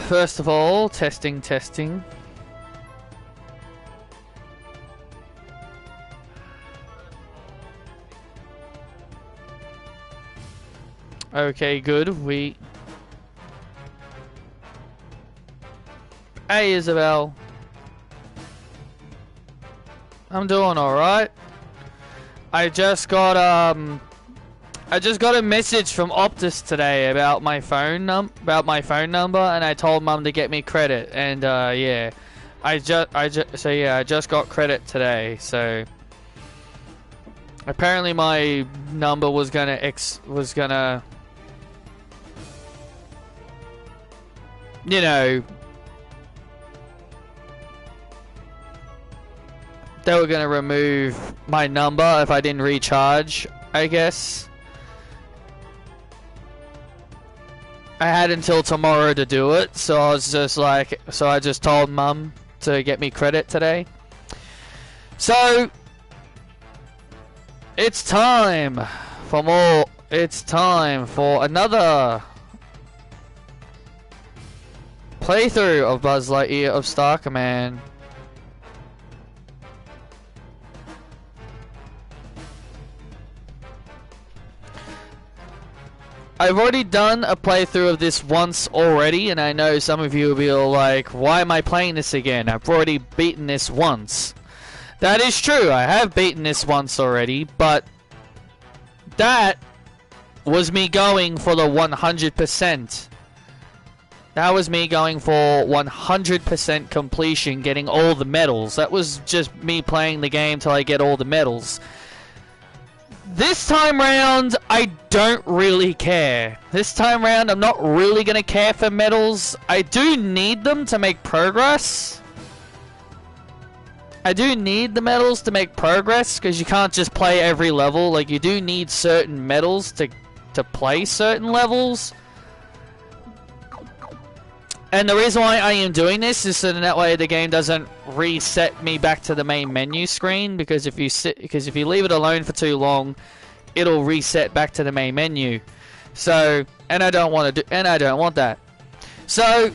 First of all, testing. Okay, good. Hey, Isabel. I'm doing alright. I just got a message from Optus today about my phone number, and I told Mum to get me credit, and yeah, I just got credit today. So apparently my number was gonna you know, they were gonna remove my number if I didn't recharge, I guess. I had until tomorrow to do it, so I was just like, so I just told Mum to get me credit today. So it's time for more. It's time for another playthrough of Buzz Lightyear of Star Command. I've already done a playthrough of this once already, and I know some of you will be all like, why am I playing this again? I've already beaten this once. That is true, I have beaten this once already, but that was me going for the 100%. That was me going for 100% completion, getting all the medals. That was just me playing the game till I get all the medals. This time round, I don't really care. This time round, I'm not really going to care for medals. I do need them to make progress. I do need the medals to make progress, because you can't just play every level. Like, you do need certain medals to play certain levels. And the reason why I am doing this is so that way the game doesn't reset me back to the main menu screen, because if you leave it alone for too long, it'll reset back to the main menu. So, and I don't want that. So,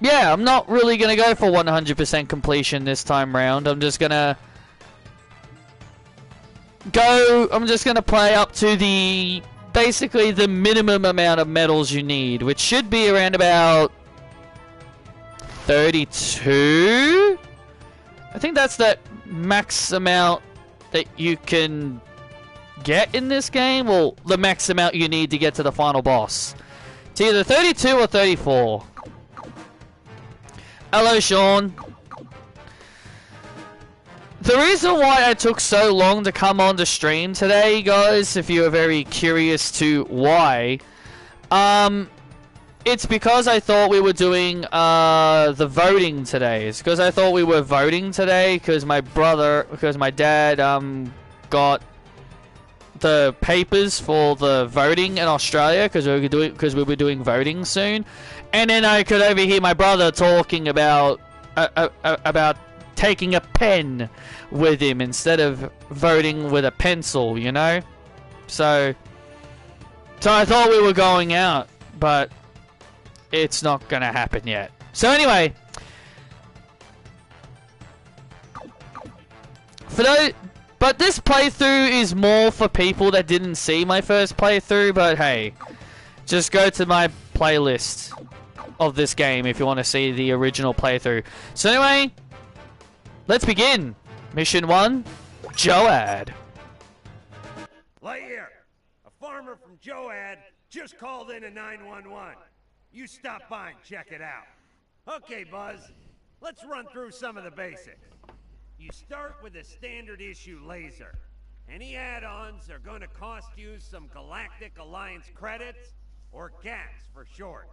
yeah, I'm not really gonna go for 100% completion this time round. I'm just gonna play up to basically the minimum amount of medals you need, which should be around about 32? I think that's the max amount that you can get in this game. Well, the max amount you need to get to the final boss. It's either 32 or 34. Hello, Sean. The reason why I took so long to come on the stream today, guys, if you are very curious to why, it's because I thought we were doing the voting today. It's because I thought we were voting today because my dad got the papers for the voting in Australia because we were doing voting soon, and then I could overhear my brother talking about taking a pen with him instead of voting with a pencil, you know. So I thought we were going out, but it's not gonna happen yet. So anyway, but this playthrough is more for people that didn't see my first playthrough. But hey, just go to my playlist of this game if you want to see the original playthrough. So anyway, let's begin. Mission 1, Joad. Lightyear, a farmer from Joad just called in a 911. You stop by and check it out. Okay, Buzz, let's run through some of the basics. You start with a standard issue laser. Any add-ons are going to cost you some Galactic Alliance credits, or GACs for short.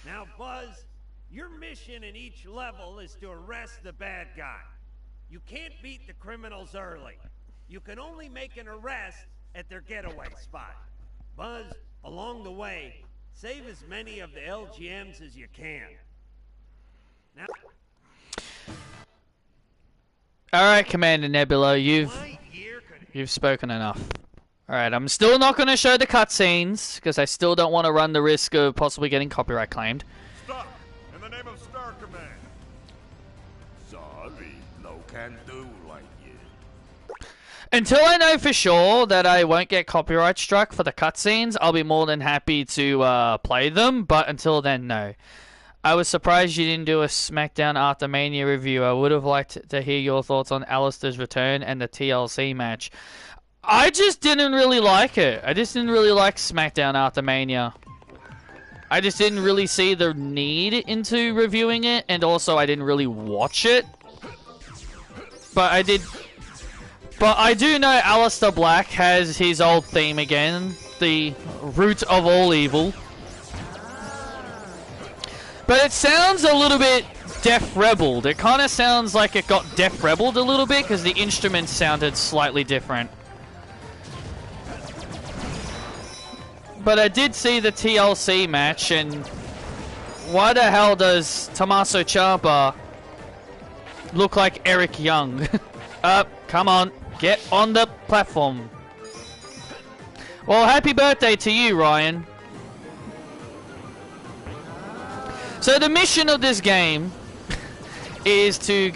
Now, Buzz, your mission in each level is to arrest the bad guy. You can't beat the criminals early. You can only make an arrest at their getaway spot. Buzz, along the way, save as many of the LGMs as you can. Now, alright, Commander Nebula, you've spoken enough. Alright, I'm still not going to show the cutscenes, because I still don't want to run the risk of possibly getting copyright claimed. Stop, Sorry, no can do, Lightyear. Until I know for sure that I won't get copyright struck for the cutscenes, I'll be more than happy to play them, but until then, no. I was surprised you didn't do a SmackDown After Mania review. I would have liked to hear your thoughts on Alistair's return and the TLC match. I just didn't really like it. I just didn't really like SmackDown After Mania. I just didn't really see the need into reviewing it, and also I didn't really watch it. But I did... But I do know Alistair Black has his old theme again, the root of all evil. But it sounds a little bit Def Rebelled. It kind of sounds like it got Def Rebelled a little bit because the instruments sounded slightly different. But I did see the TLC match, and why the hell does Tommaso Ciampa look like Eric Young? Come on. Get on the platform. Well, happy birthday to you, Ryan. So the mission of this game is to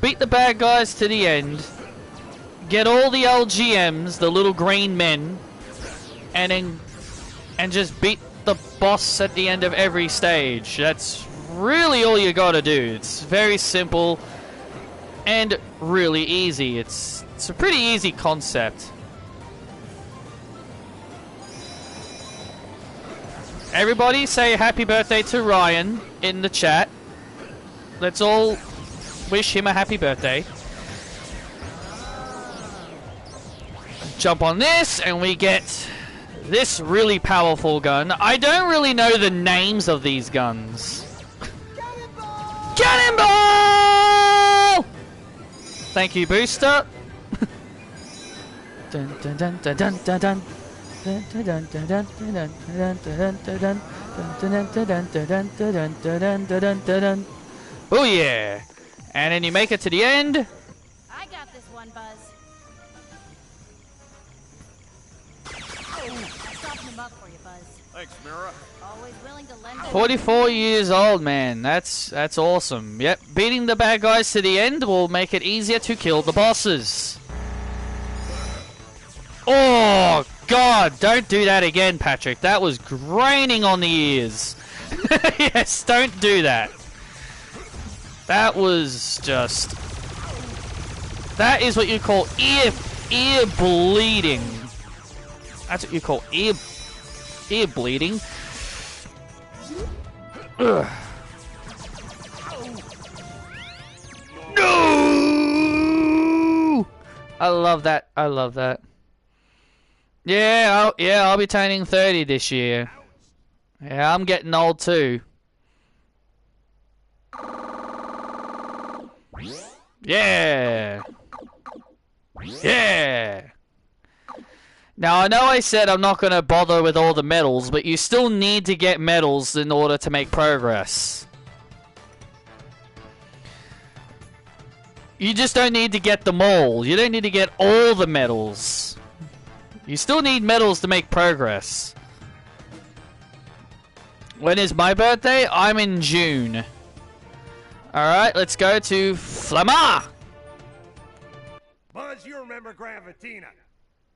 beat the bad guys to the end, get all the LGMs, the little green men, and just beat the boss at the end of every stage. That's really all you gotta do. It's very simple and really easy. It's a pretty easy concept. Everybody say happy birthday to Ryan in the chat. Let's all wish him a happy birthday. Jump on this and we get this really powerful gun. I don't really know the names of these guns. Cannonball! Thank you, Booster. Dun, dun, dun, dun, dun, dun, dun. Oh yeah! And then you make it to the end. I got this one, Buzz. I softened him up for you, Buzz. Thanks, Mira. Always willing to lend. 44 years old, man. That's awesome. Yep, beating the bad guys to the end will make it easier to kill the bosses. Oh, God, don't do that again, Patrick. That was graining on the ears. Yes, don't do that. That was just... That is what you call ear bleeding. That's what you call ear bleeding. Ugh. No! I love that. I love that. Yeah, I'll be turning 30 this year. Yeah, I'm getting old too. Yeah. Yeah. Now, I know I said I'm not going to bother with all the medals, but you still need to get medals in order to make progress. You just don't need to get them all. You don't need to get all the medals. You still need medals to make progress. When is my birthday? I'm in June. Alright, let's go to Flamar! Buzz, you remember Gravatina.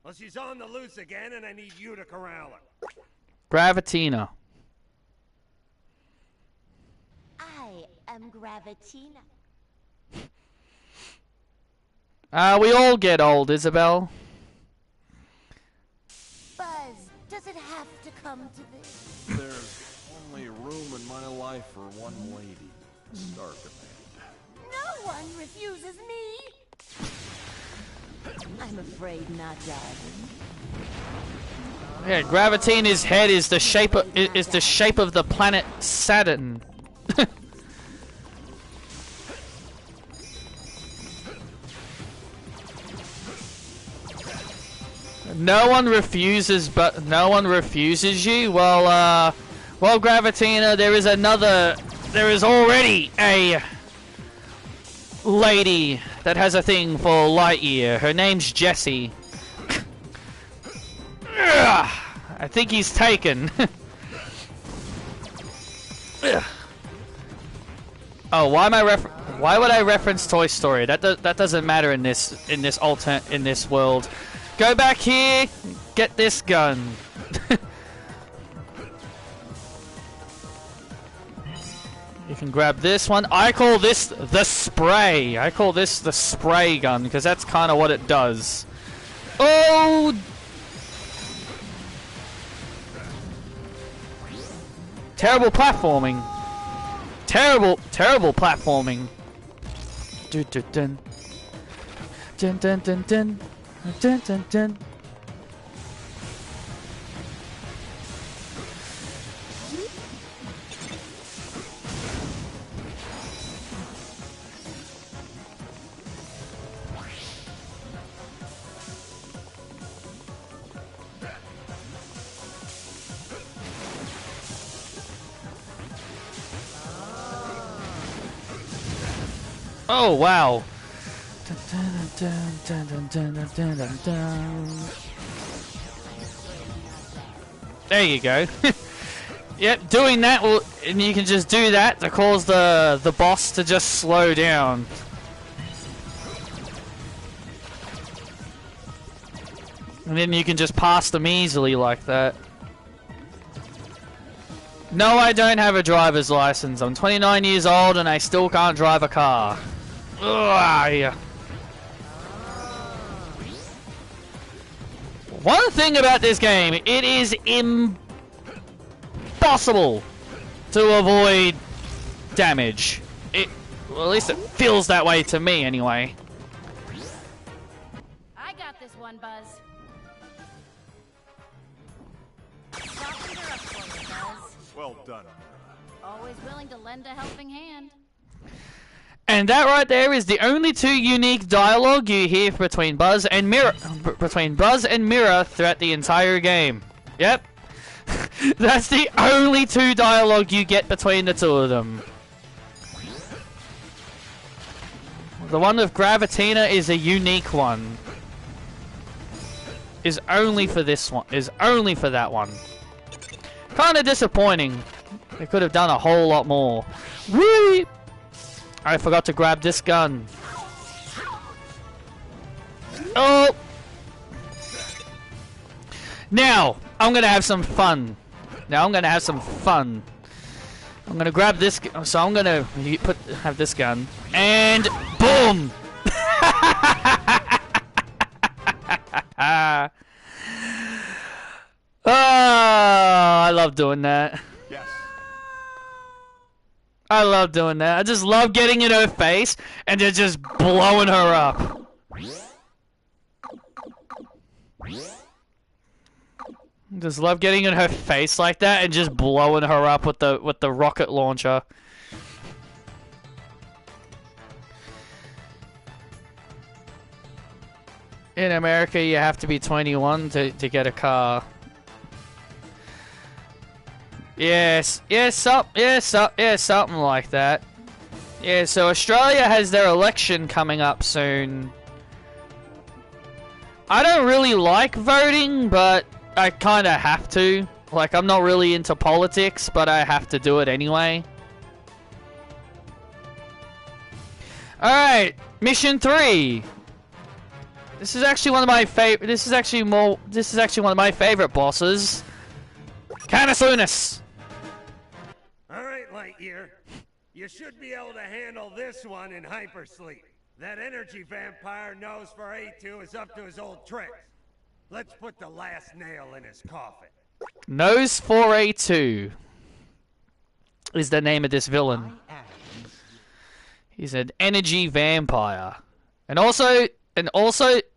Well, she's on the loose again, and I need you to corral her. Gravatina. I am Gravatina. We all get old, Isabel. Buzz, does it have to come to this? There's only room in my life for one lady. Star Command. No one refuses me. I'm afraid not, darling. Yeah, Gravatina's head is the shape of the planet Saturn. No one refuses you. Well, Gravatina, there is already a lady that has a thing for Lightyear. Her name's Jessie. I think he's taken. Oh, why am I Why would I reference Toy Story? That doesn't matter in this world. Go back here. Get this gun. You can grab this one. I call this the spray. I call this the spray gun because that's kind of what it does. Oh! Terrible platforming. Terrible platforming. Dun dun dun. Dun dun dun dun. Dun dun dun. Oh wow. There you go. Yep, doing that will, and you can just do that to cause the boss to just slow down. And then you can just pass them easily like that. No, I don't have a driver's license. I'm 29 years old and I still can't drive a car. Ugh, yeah. One thing about this game, it is impossible to avoid damage. Well, at least it feels that way to me anyway. I got this one, Buzz. Well done. Always willing to lend a helping hand. And that right there is the only two unique dialogue you hear between Buzz and Mira throughout the entire game. Yep. That's the only two dialogue you get between the two of them. The one with Gravatina is a unique one. Is only for this one. Is only for that one. Kinda disappointing. They could have done a whole lot more. Whee! I forgot to grab this gun. Oh! Now, I'm gonna have some fun. I'm gonna grab this, so I'm gonna have this gun, and boom! Oh, I love doing that. Yes. I love doing that. I just love getting in her face and then just blowing her up. Just love getting in her face like that and just blowing her up with the rocket launcher. In America, you have to be 21 to get a car. Yes, something like that. Yeah, so Australia has their election coming up soon. I don't really like voting, but I kind of have to. Like, I'm not really into politics, but I have to do it anyway. Alright, mission 3. This is actually one of my favorite. This is actually one of my favorite bosses. Canis Lunis. All right, Lightyear. You should be able to handle this one in hypersleep. That energy vampire knows for A2 is up to his old tricks. Let's put the last nail in his coffin. Nose for A2 is the name of this villain. He's an energy vampire, and also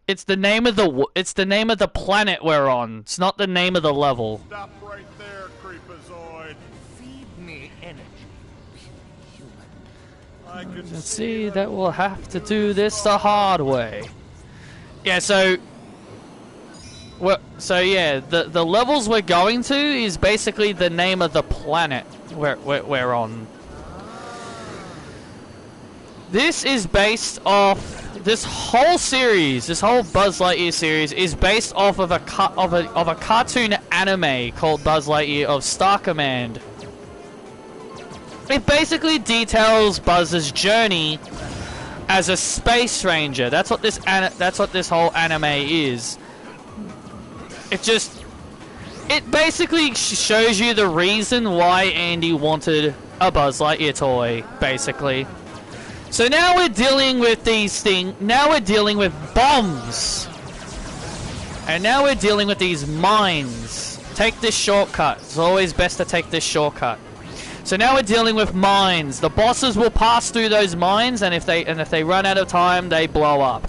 it's the name of the planet we're on. It's not the name of the level. Stop right there, Creepazoid. Feed me energy. I can Let's see that we'll have to do this the hard way. Yeah, so yeah, the levels we're going to is basically the name of the planet we're on. This is based off this whole series. This whole Buzz Lightyear series is based off of a cartoon anime called Buzz Lightyear of Star Command. it basically details Buzz's journey as a space ranger. That's what this whole anime is. It basically shows you the reason why Andy wanted a Buzz Lightyear toy, basically. So now we're dealing with these things. Now we're dealing with bombs. And now we're dealing with these mines. Take this shortcut. It's always best to take this shortcut. So now we're dealing with mines. The bosses will pass through those mines, and if they run out of time, they blow up.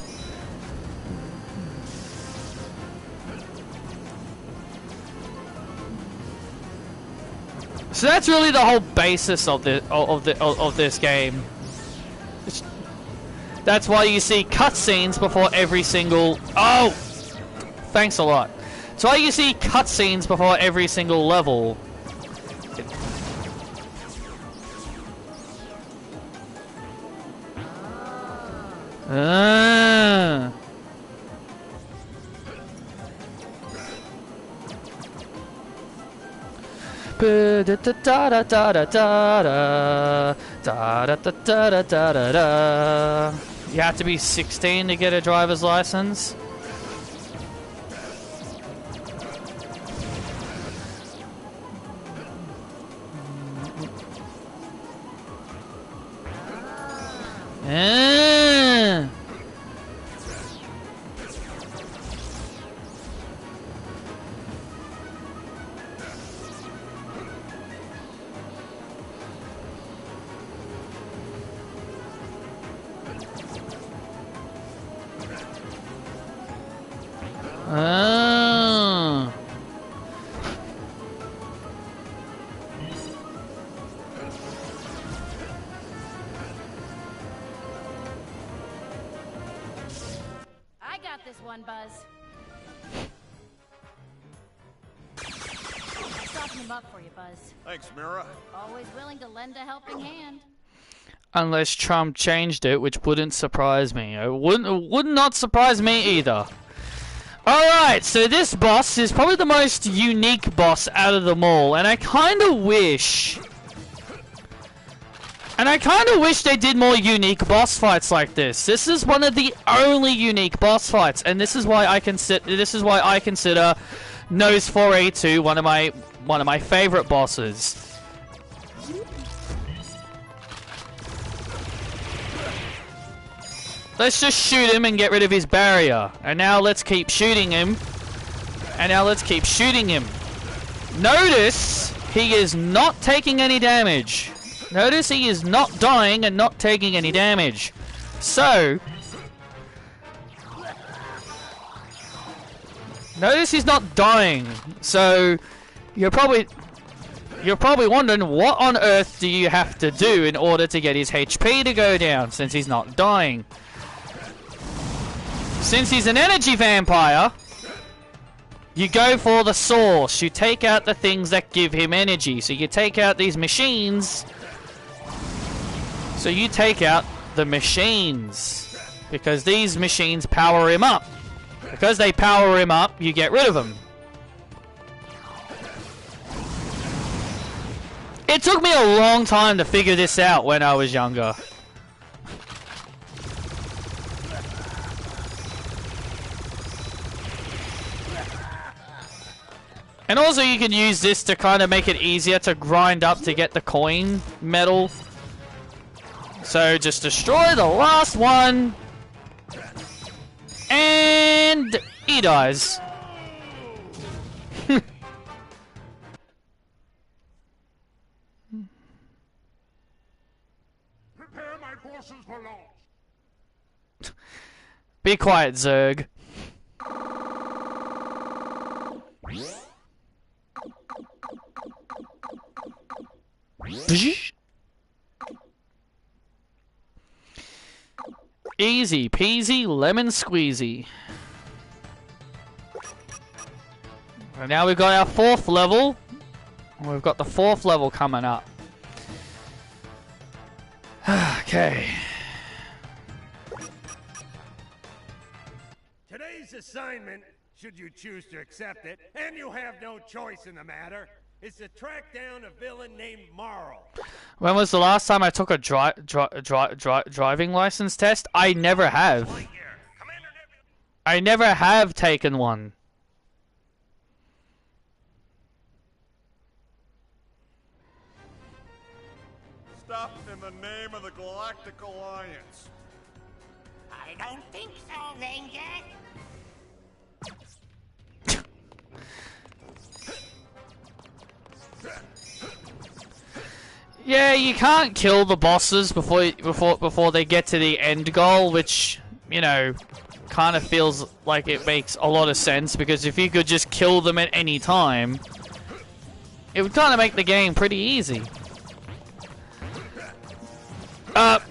So that's really the whole basis of this game. That's why you see cutscenes before every single... Oh! Thanks a lot. That's why you see cutscenes before every single level. You have to be 16 to get a driver's license. I got this one, Buzz. Soften him up for you, Buzz. Thanks, Mira. Always willing to lend a helping hand. Unless Trump changed it, which wouldn't surprise me. It would not surprise me either. Alright, so this boss is probably the most unique boss out of them all, and I kind of wish they did more unique boss fights like this. This is one of the only unique boss fights, and this is why I consider Nose 4A2 one of my favorite bosses. Let's just shoot him and get rid of his barrier. And now let's keep shooting him. And now let's keep shooting him. Notice he is not taking any damage. Notice he is not dying and not taking any damage. So, notice he's not dying. So, you're probably wondering, what on earth do you have to do in order to get his HP to go down since he's not dying? Since he's an energy vampire, you go for the source. You take out the things that give him energy. So you take out these machines. So you take out the machines. Because these machines power him up. Because they power him up, you get rid of him. It took me a long time to figure this out when I was younger. And also you can use this to kind of make it easier to grind up to get the coin medal. So just destroy the last one. And he dies. Prepare my forces for launch. Be quiet, Zerg. Easy peasy lemon squeezy. And now we've got our 4th level. We've got the 4th level coming up. Okay. Today's assignment, should you choose to accept it, and you have no choice in the matter, is to track down a villain named Marl. When was the last time I took a driving license test? I never have. I never have taken one. Stop in the name of the Galactic Alliance. I don't think so, Ranger. Yeah, you can't kill the bosses before they get to the end goal, which, you know, kind of feels like it makes a lot of sense, because if you could just kill them at any time, it would kind of make the game pretty easy.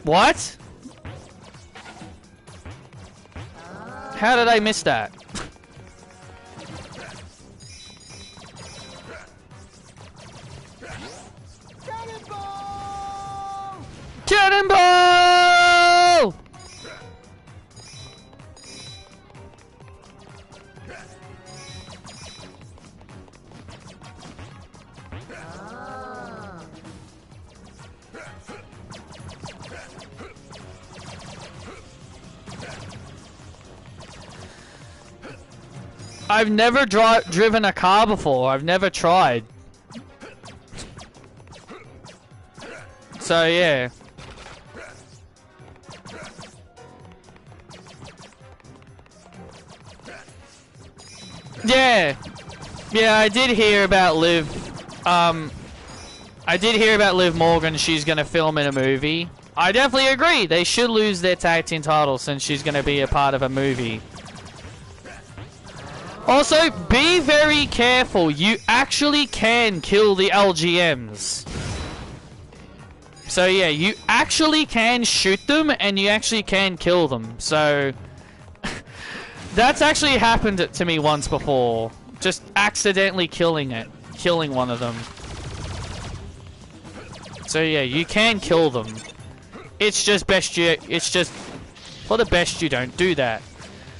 What? How did I miss that? Cannonball! I've never driven a car before. I've never tried. So yeah. Yeah, I did hear about Liv. I did hear about Liv Morgan. She's gonna film in a movie. I definitely agree. They should lose their tag team title since she's gonna be a part of a movie. Also, be very careful. You actually can kill the LGMs. So yeah, you actually can shoot them and you actually can kill them. So that's actually happened to me once before. Just accidentally killing one of them. So yeah, you can kill them. It's just for the best you don't do that.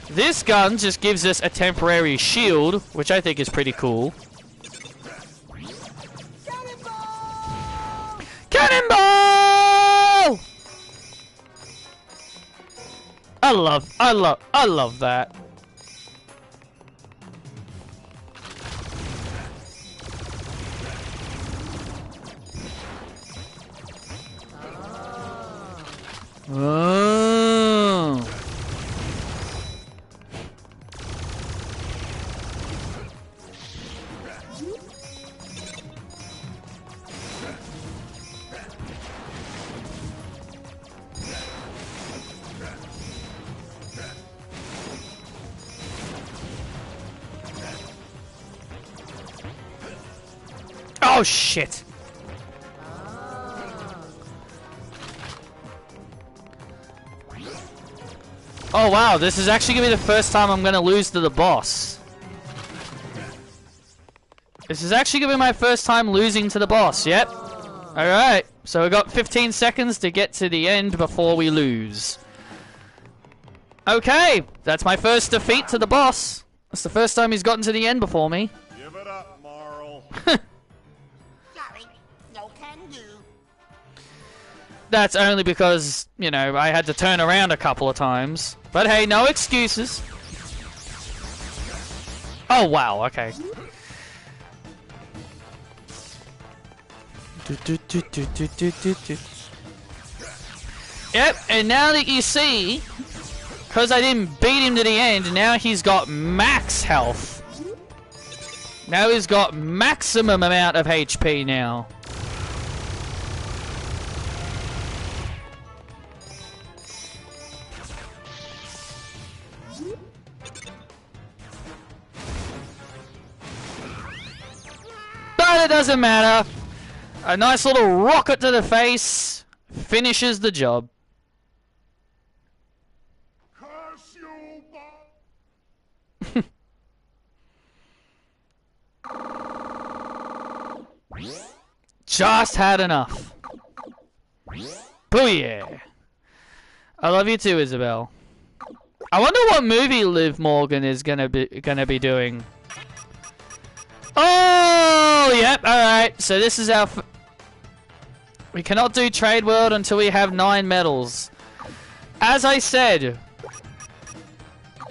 This gun just gives us a temporary shield, which I think is pretty cool. Cannonball! I love that. Oh. Oh shit. Oh wow, this is actually gonna be the first time I'm gonna lose to the boss. This is actually gonna be my first time losing to the boss, yep. Alright, so we got 15 seconds to get to the end before we lose. Okay, that's my first defeat to the boss. That's the first time he's gotten to the end before me. Give it up, Marl. Sorry, no can do. That's only because, you know, I had to turn around a couple of times. But hey, no excuses. Oh, wow, okay. Yep, and now that you see, because I didn't beat him to the end, now he's got max health. Now he's got maximum amount of HP now. But it doesn't matter. A nice little rocket to the face finishes the job. Curse you, Just had enough. Booyah. I love you too, Isabel. I wonder what movie Liv Morgan is gonna be doing. Oh, yep. All right. So this is our. We cannot do Trade World until we have 9 medals. As I said,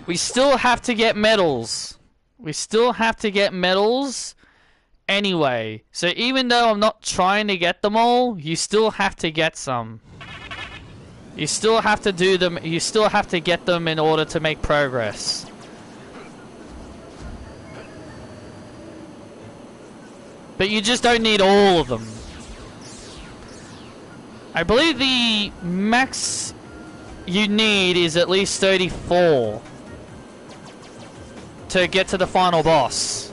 we still have to get medals. We still have to get medals anyway. So even though I'm not trying to get them all, you still have to get some. You still have to do them. You still have to get them in order to make progress. But you just don't need all of them. I believe the max you need is at least 34 to get to the final boss.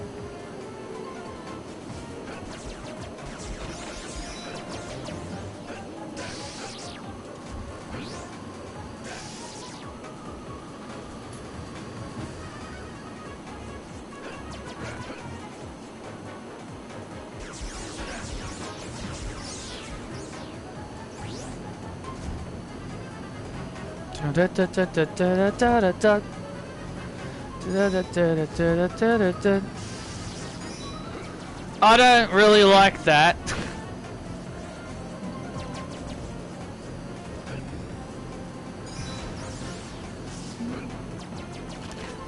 I don't really like that.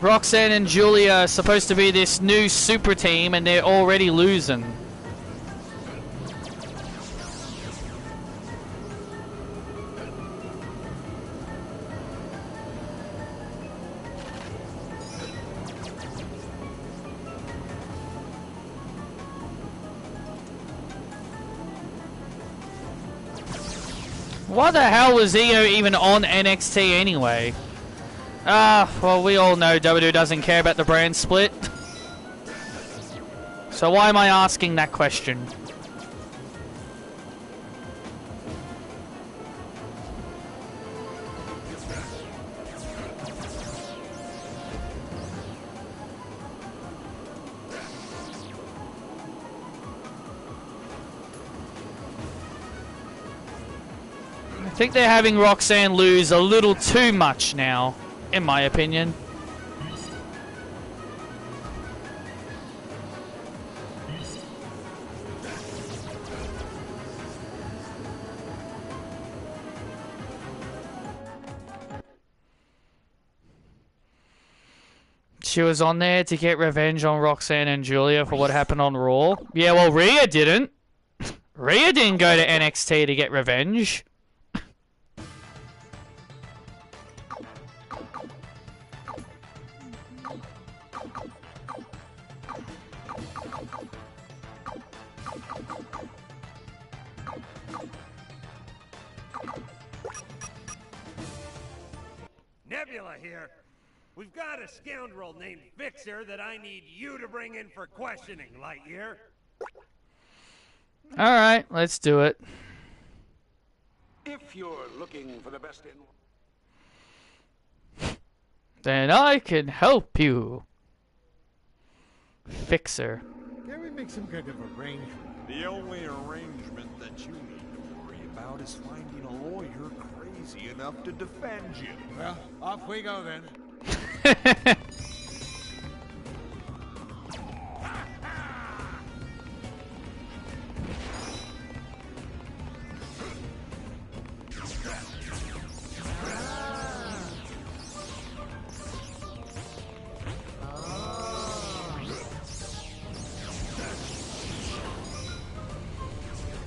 Roxanne and Julia are supposed to be this new super team and they're already losing. Why the hell was Io even on NXT anyway? Well, we all know WWE doesn't care about the brand split. So why am I asking that question? I think they're having Roxanne lose a little too much now, in my opinion. She was on there to get revenge on Roxanne and Julia for what happened on Raw. Yeah, well, Rhea didn't. Rhea didn't go to NXT to get revenge. Nebula here. We've got a scoundrel named Fixer that I need you to bring in for questioning, Lightyear. Alright, let's do it. If you're looking for the best in... Then I can help you. Fixer. Can we make some kind of arrangement? The only arrangement that you need to worry about is finding a lawyer crazy enough to defend you. Well, off we go then.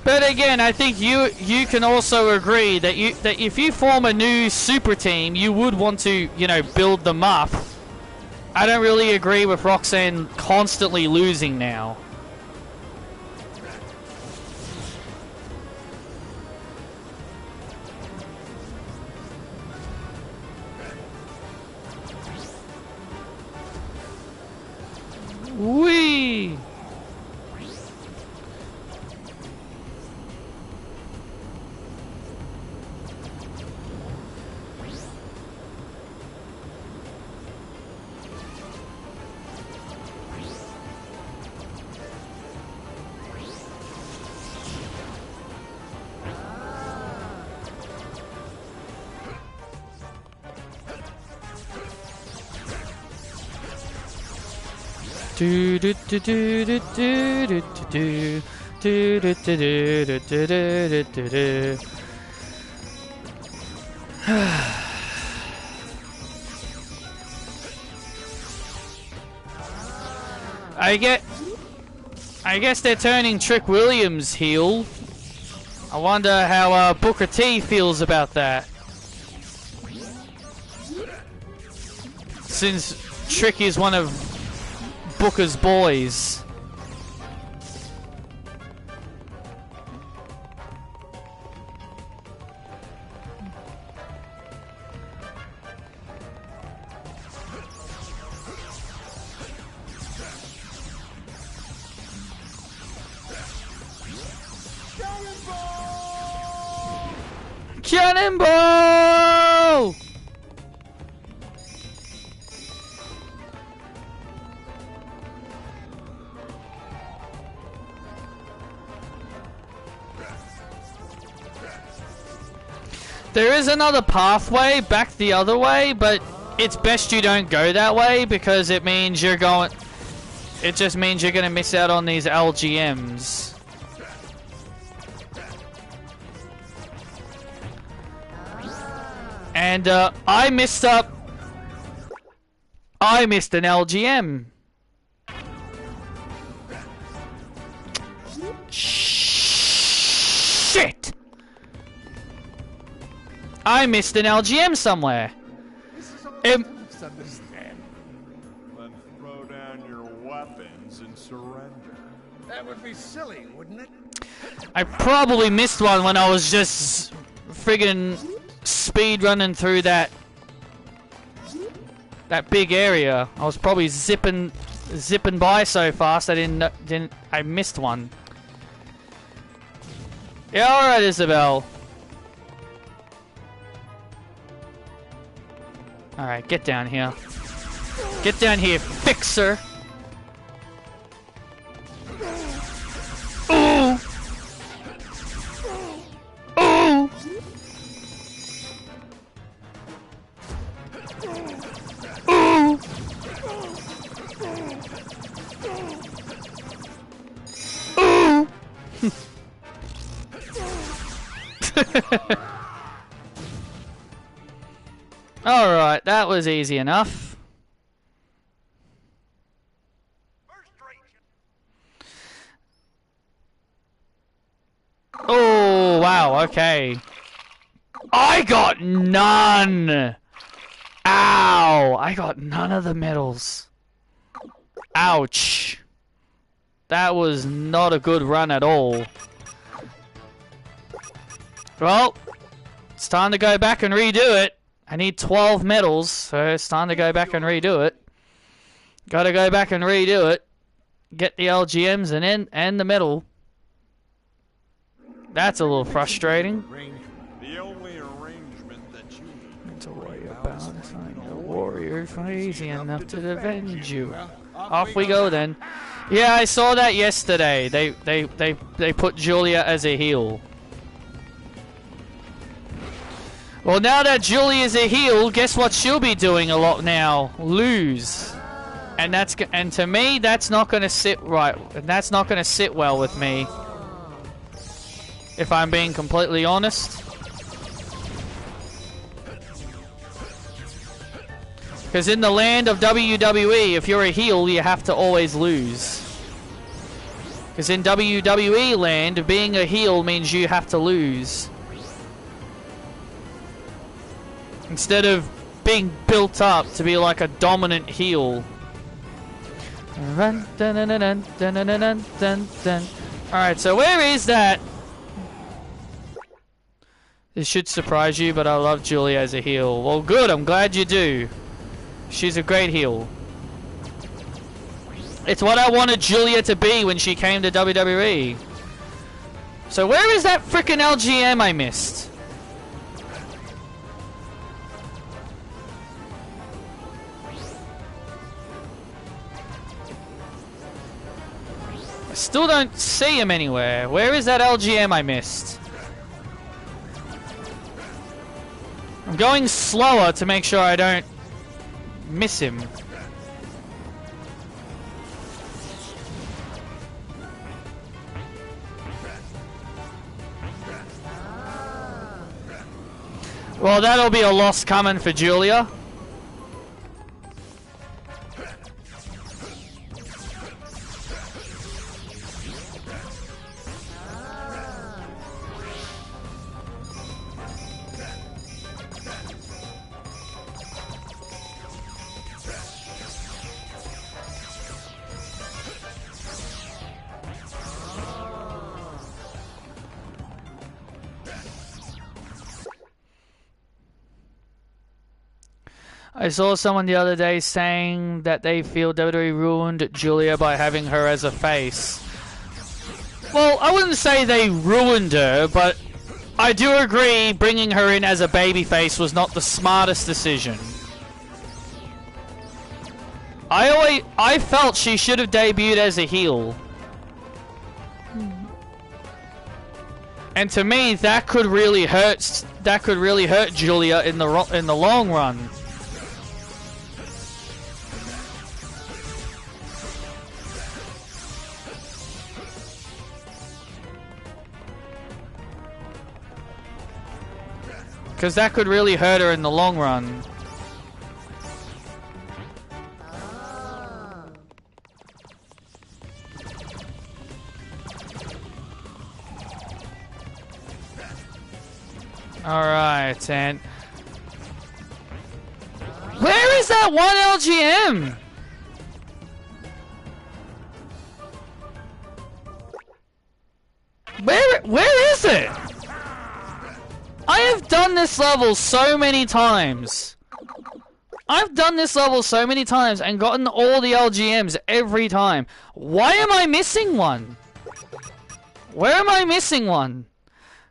But again, I think you can also agree that if you form a new super team, you would want to, you know, build them up. I don't really agree with Roxanne constantly losing now. Whee! Do do do do do do do do Do, do, do, do, do, do, do, do, do. I guess they're turning Trick Williams heel. I wonder how Booker T feels about that. Since Trick is one of Booker's boys. Cannonball! There is another pathway back the other way, but it's best you don't go that way because it means you're going... It just means you're going to miss out on these LGMs. And I missed an LGM. Shit! I missed an LGM somewhere. Then throw down your weapons and surrender. That would be silly, wouldn't it? I probably missed one when I was just friggin' speed running through that big area. I was probably zipping by so fast I missed one. Yeah, all right, Isabel. All right, get down here. Get down here, fixer. Ooh. Ooh. Ooh! Ooh! Alright, that was easy enough. Oh, wow, okay. I got none! Ow! I got none of the medals. Ouch. That was not a good run at all. Well, it's time to go back and redo it. I need 12 medals, so it's time to go back and redo it. Gotta go back and redo it. Get the LGMs and the medal. That's a little frustrating. The only arrangement that you need To worry about a warrior crazy enough to avenge you. Off we go then. Yeah, I saw that yesterday. They put Julia as a heel. Well, now that Julia is a heel, guess what she'll be doing a lot now? Lose. And to me, that's not going to sit right. That's not going to sit well with me. If I'm being completely honest. Because in the land of WWE, if you're a heel, you have to always lose. Because in WWE land, being a heel means you have to lose. Instead of being built up to be like a dominant heel. Alright, so where is that? This should surprise you, but I love Julia as a heel. Well, good, I'm glad you do. She's a great heel. It's what I wanted Julia to be when she came to WWE. So where is that frickin' LGM I missed? I still don't see him anywhere. Where is that LGM I missed? I'm going slower to make sure I don't miss him. Well, that'll be a loss coming for Julia. I saw someone the other day saying that they feel WWE ruined Julia by having her as a face. Well, I wouldn't say they ruined her, but I do agree bringing her in as a babyface was not the smartest decision. I felt she should have debuted as a heel. And to me, that could really hurt Julia in the long run. Because that could really hurt her in the long run. Alright, and... Where is that one LGM? Where is it? I have done this level so many times. I've done this level so many times and gotten all the LGMs every time. Why am I missing one? Where am I missing one?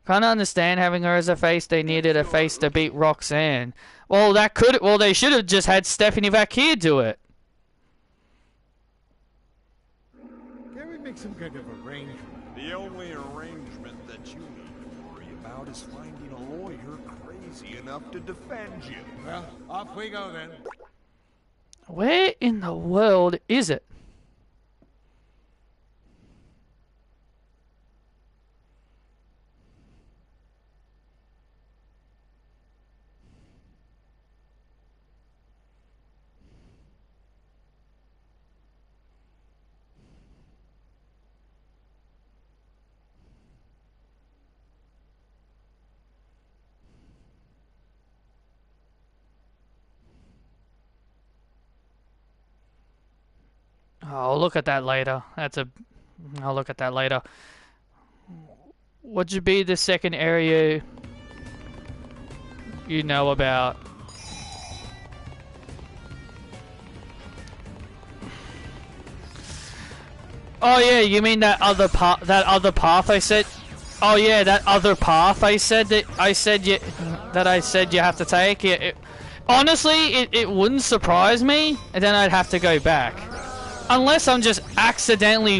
Can't understand having her as a face. They needed a face to beat Roxanne. Well, they should have just had Stephanie Vaquer do it. Can we make some kind of arrangement? The only arrangement that you need to worry about is finding a lawyer crazy enough to defend you. Well, off we go then. Where in the world is it? I'll look at that later. I'll look at that later. What should be the second area you know about? Oh yeah, you mean that other path? That other path I said? Oh yeah, that other path I said you have to take. Yeah, honestly, it wouldn't surprise me, and then I'd have to go back. Unless I'm just accidentally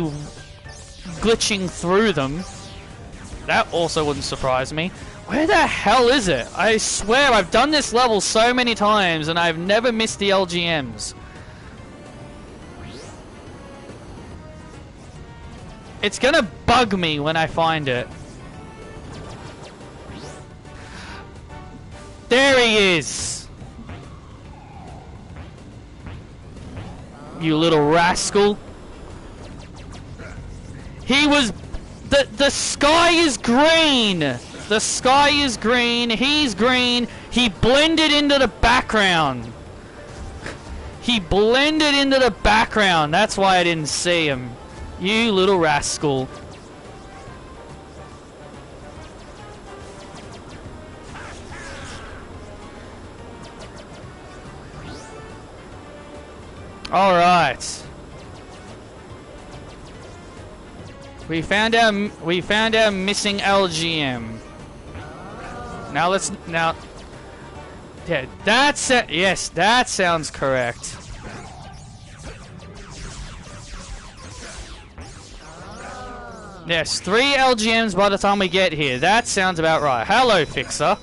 glitching through them. That also wouldn't surprise me. Where the hell is it? I swear I've done this level so many times and I've never missed the LGMs. It's gonna bug me when I find it. There he is! You little rascal. He was... The sky is green! The sky is green, he's green, he blended into the background. He blended into the background, that's why I didn't see him. You little rascal. All right. We found our missing LGM. Yeah, yes, that sounds correct. Yes, 3 LGMs by the time we get here. That sounds about right. Hello, Fixer.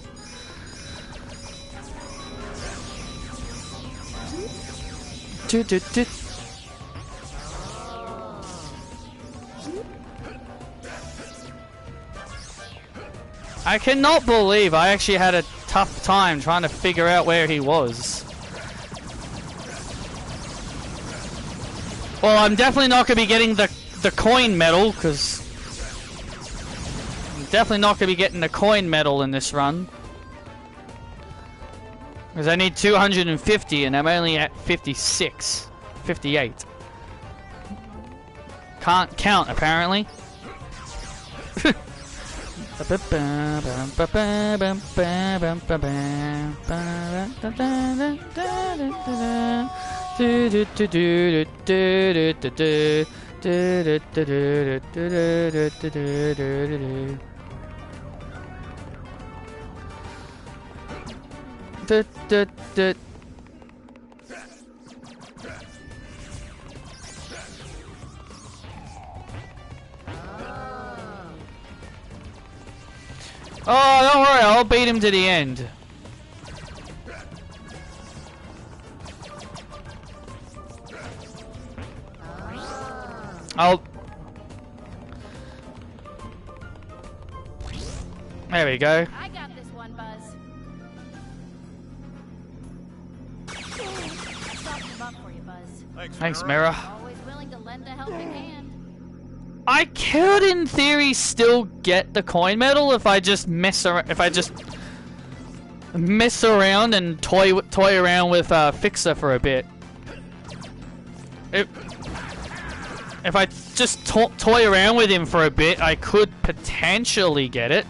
I cannot believe I actually had a tough time trying to figure out where he was. Well, I'm definitely not going to be getting the coin medal, because I'm definitely not going to be getting the coin medal in this run. Because I need 250 and I'm only at 56. 58. Can't count, apparently. Oh, don't worry, I'll beat him to the end. There we go. I got this one, Buzz. Soft him up for you, Buzz. Thanks, Mira. Always willing to lend a helping hand. I could, in theory, still get the coin medal if I just mess around. If I just mess around and toy around with Fixer for a bit. If I just toy around with him for a bit, I could potentially get it.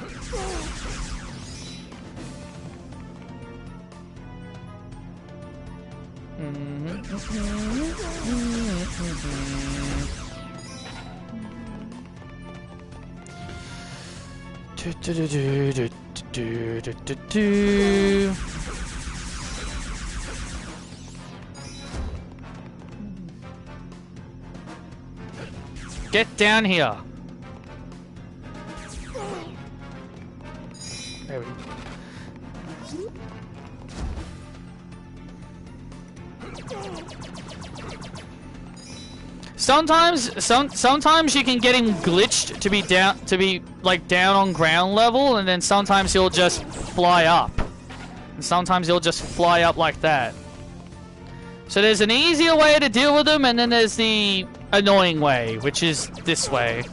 Get down here. There we go. Sometimes you can get him glitched to be down on ground level, and then sometimes he'll just fly up. And sometimes he'll just fly up like that. So there's an easier way to deal with him, and then there's the annoying way, which is this way.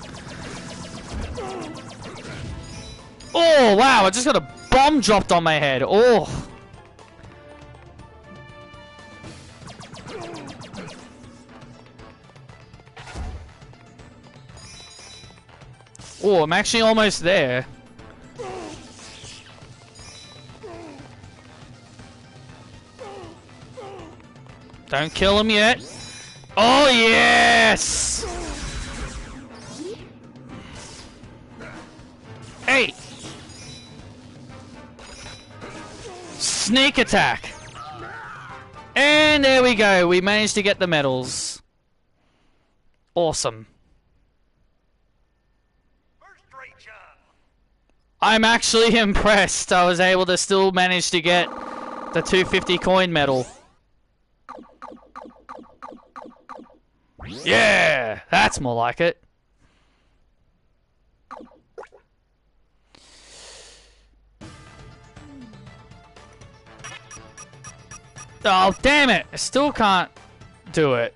Oh wow, I just got a bomb dropped on my head. Oh. Oh, I'm actually almost there. Don't kill him yet. Oh, yes! Hey! Sneak attack! And there we go. We managed to get the medals. Awesome. I'm actually impressed I was able to still manage to get the 250 coin medal. Yeah, that's more like it. Oh, damn it. I still can't do it.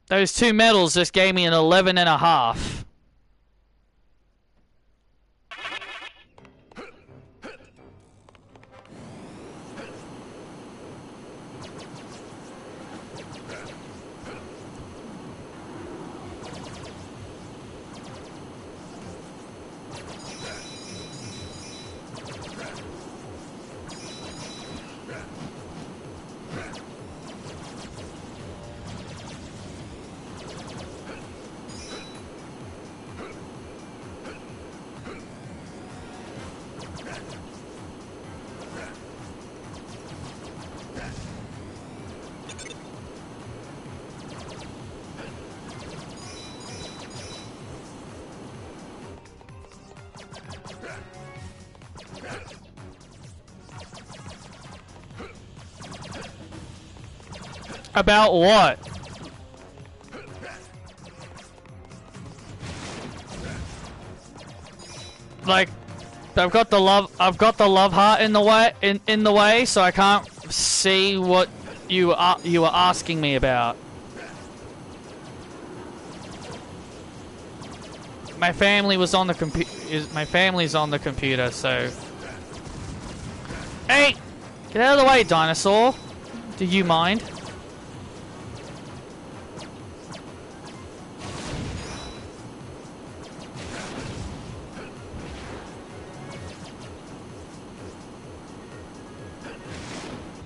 Those two medals just gave me an 11.5. About what? like, I've got the love heart in the way, in the way, so I can't see what you were asking me about. My family was on the my family's on the computer, so. Hey! Get out of the way, dinosaur! Do you mind?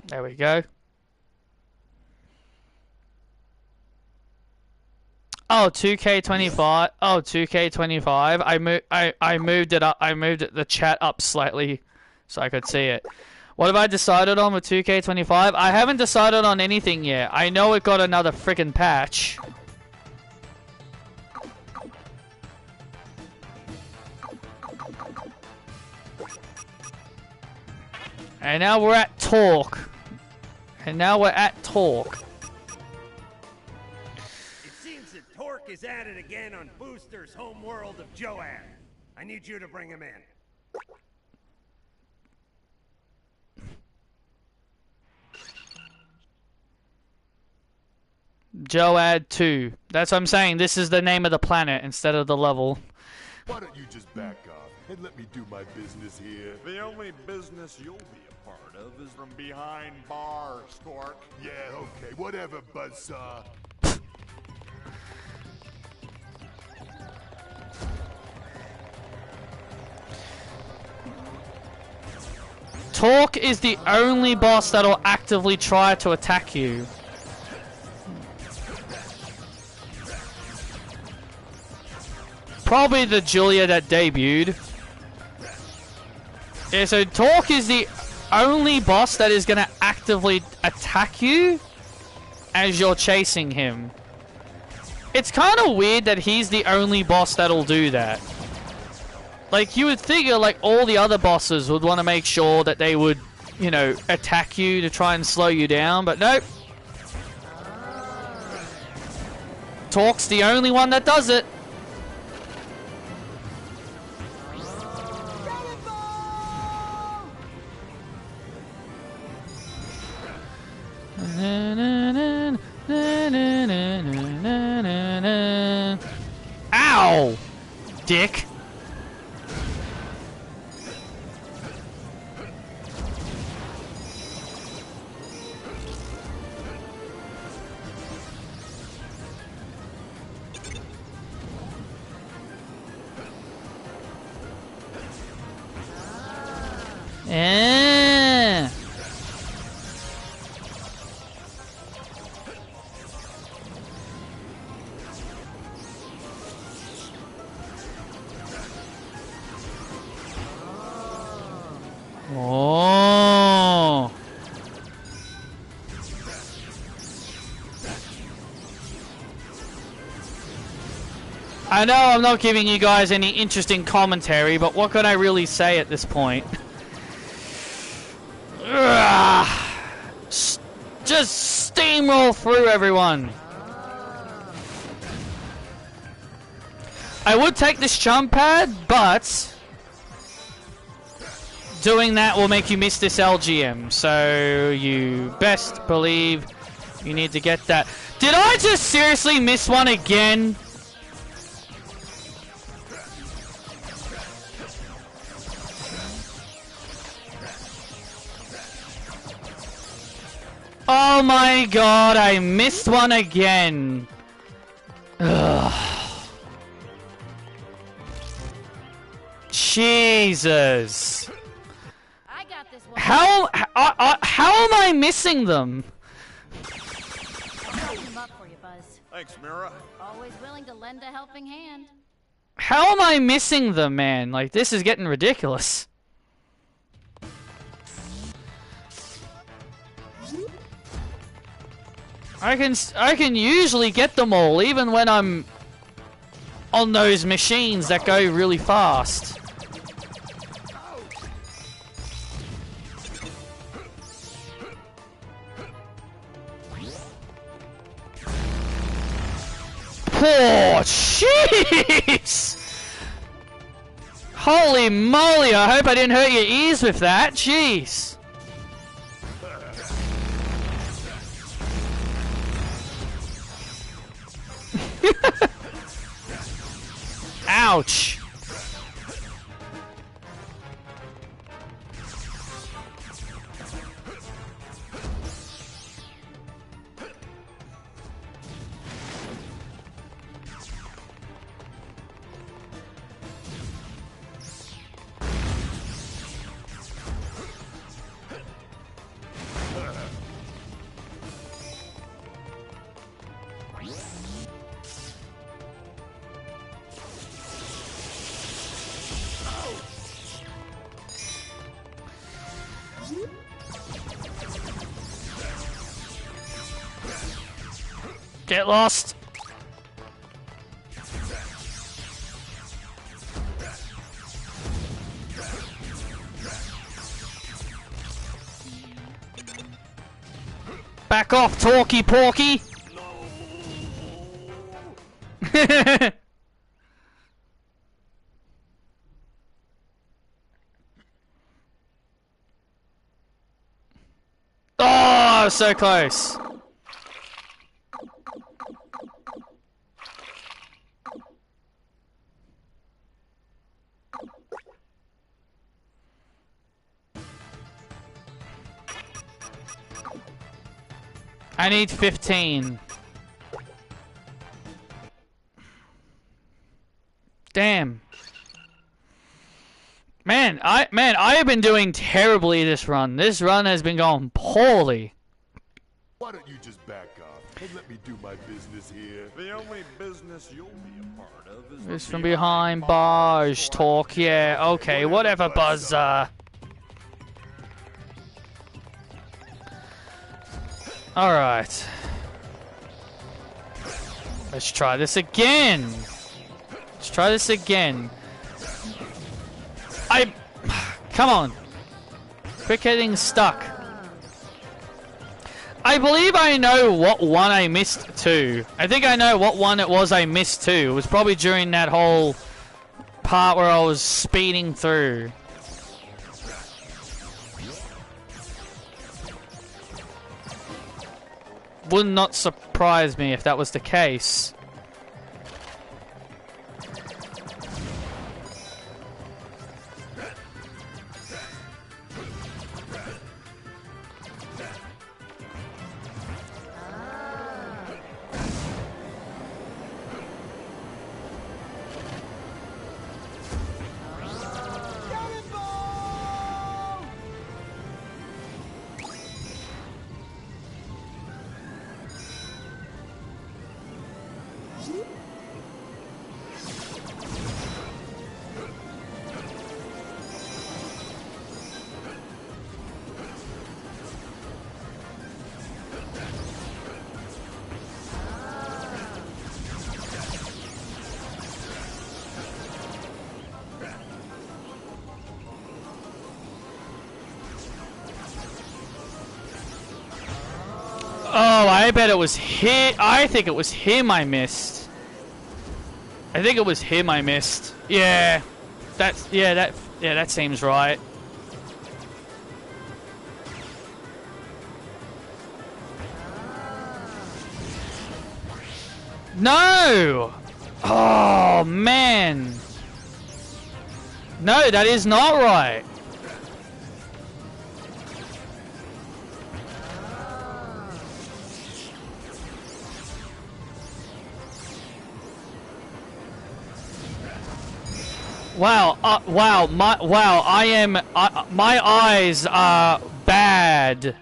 There we go. Oh, 2K25. Oh, 2K25. I moved it up. I moved the chat up slightly so I could see it. What have I decided on with 2K25? I haven't decided on anything yet. I know it got another freaking patch. And now we're at talk. And now we're at talk. It seems that Torque is at it again on Booster's home world of Joad. I need you to bring him in. Joad 2. That's what I'm saying. This is the name of the planet instead of the level. Why don't you just back off and let me do my business here? The only business you'll be a part of is from behind bars, Stork. Yeah, okay, whatever, buzzsaw. Torque is the only boss that'll actively try to attack you. Probably the Julia that debuted. Yeah, so Torque is the only boss that is going to actively attack you as you're chasing him. It's kind of weird that he's the only boss that'll do that. Like, you would figure, like, all the other bosses would want to make sure that they would, you know, attack you to try and slow you down, but nope. Torque's the only one that does it. Ow! Dick. Eh. Oh. I know I'm not giving you guys any interesting commentary, but what can I really say at this point? Just steamroll through everyone. I would take this jump pad, but doing that will make you miss this LGM, so you best believe you need to get that. Did I just seriously miss one again? Oh my god, I missed one again. Ugh. Jesus. I got this one. How am I missing them? I'll hold him up for you, Buzz. Thanks, Mira. Always willing to lend a helping hand. How am I missing them, man? Like, this is getting ridiculous. I can usually get them all, even when I'm on those machines that go really fast. Oh, jeez! Holy moly, I hope I didn't hurt your ears with that. Jeez. Ouch. Get lost. Back off, Talkie Porky. Oh, so close. I need 15. Damn. Man, I have been doing terribly this run. This run has been going poorly. Why don't you just back off and let me do my business here? The only business you'll be a part of is It's from behind bars talk. Yeah, okay, whatever, Buzzer. Alright. Let's try this again. Let's try this again. Come on. Quit getting stuck. I believe I know what one I missed too. I think I know what one it was I missed too. It was probably during that whole part where I was speeding through. Would not surprise me if that was the case. Oh, I bet it was him. I think it was him I missed. I think it was him I missed. Yeah. That seems right. No! Oh, man. No, that is not right. Wow, my eyes are bad.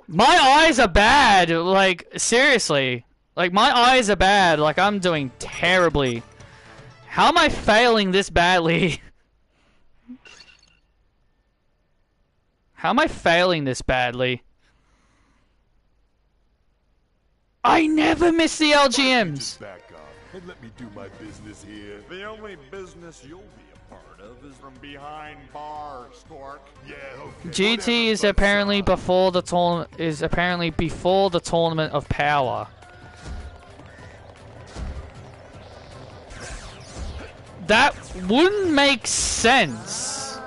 My eyes are bad, like, seriously. Like, my eyes are bad, like, I'm doing terribly. How am I failing this badly? How am I failing this badly? I never miss the LGMs! Just back off and let me do my business here. The only business you'll be a part of is from behind bars, Stork. Yeah, okay. GT is apparently before the tournament. Is apparently before the tournament of power. That wouldn't make sense.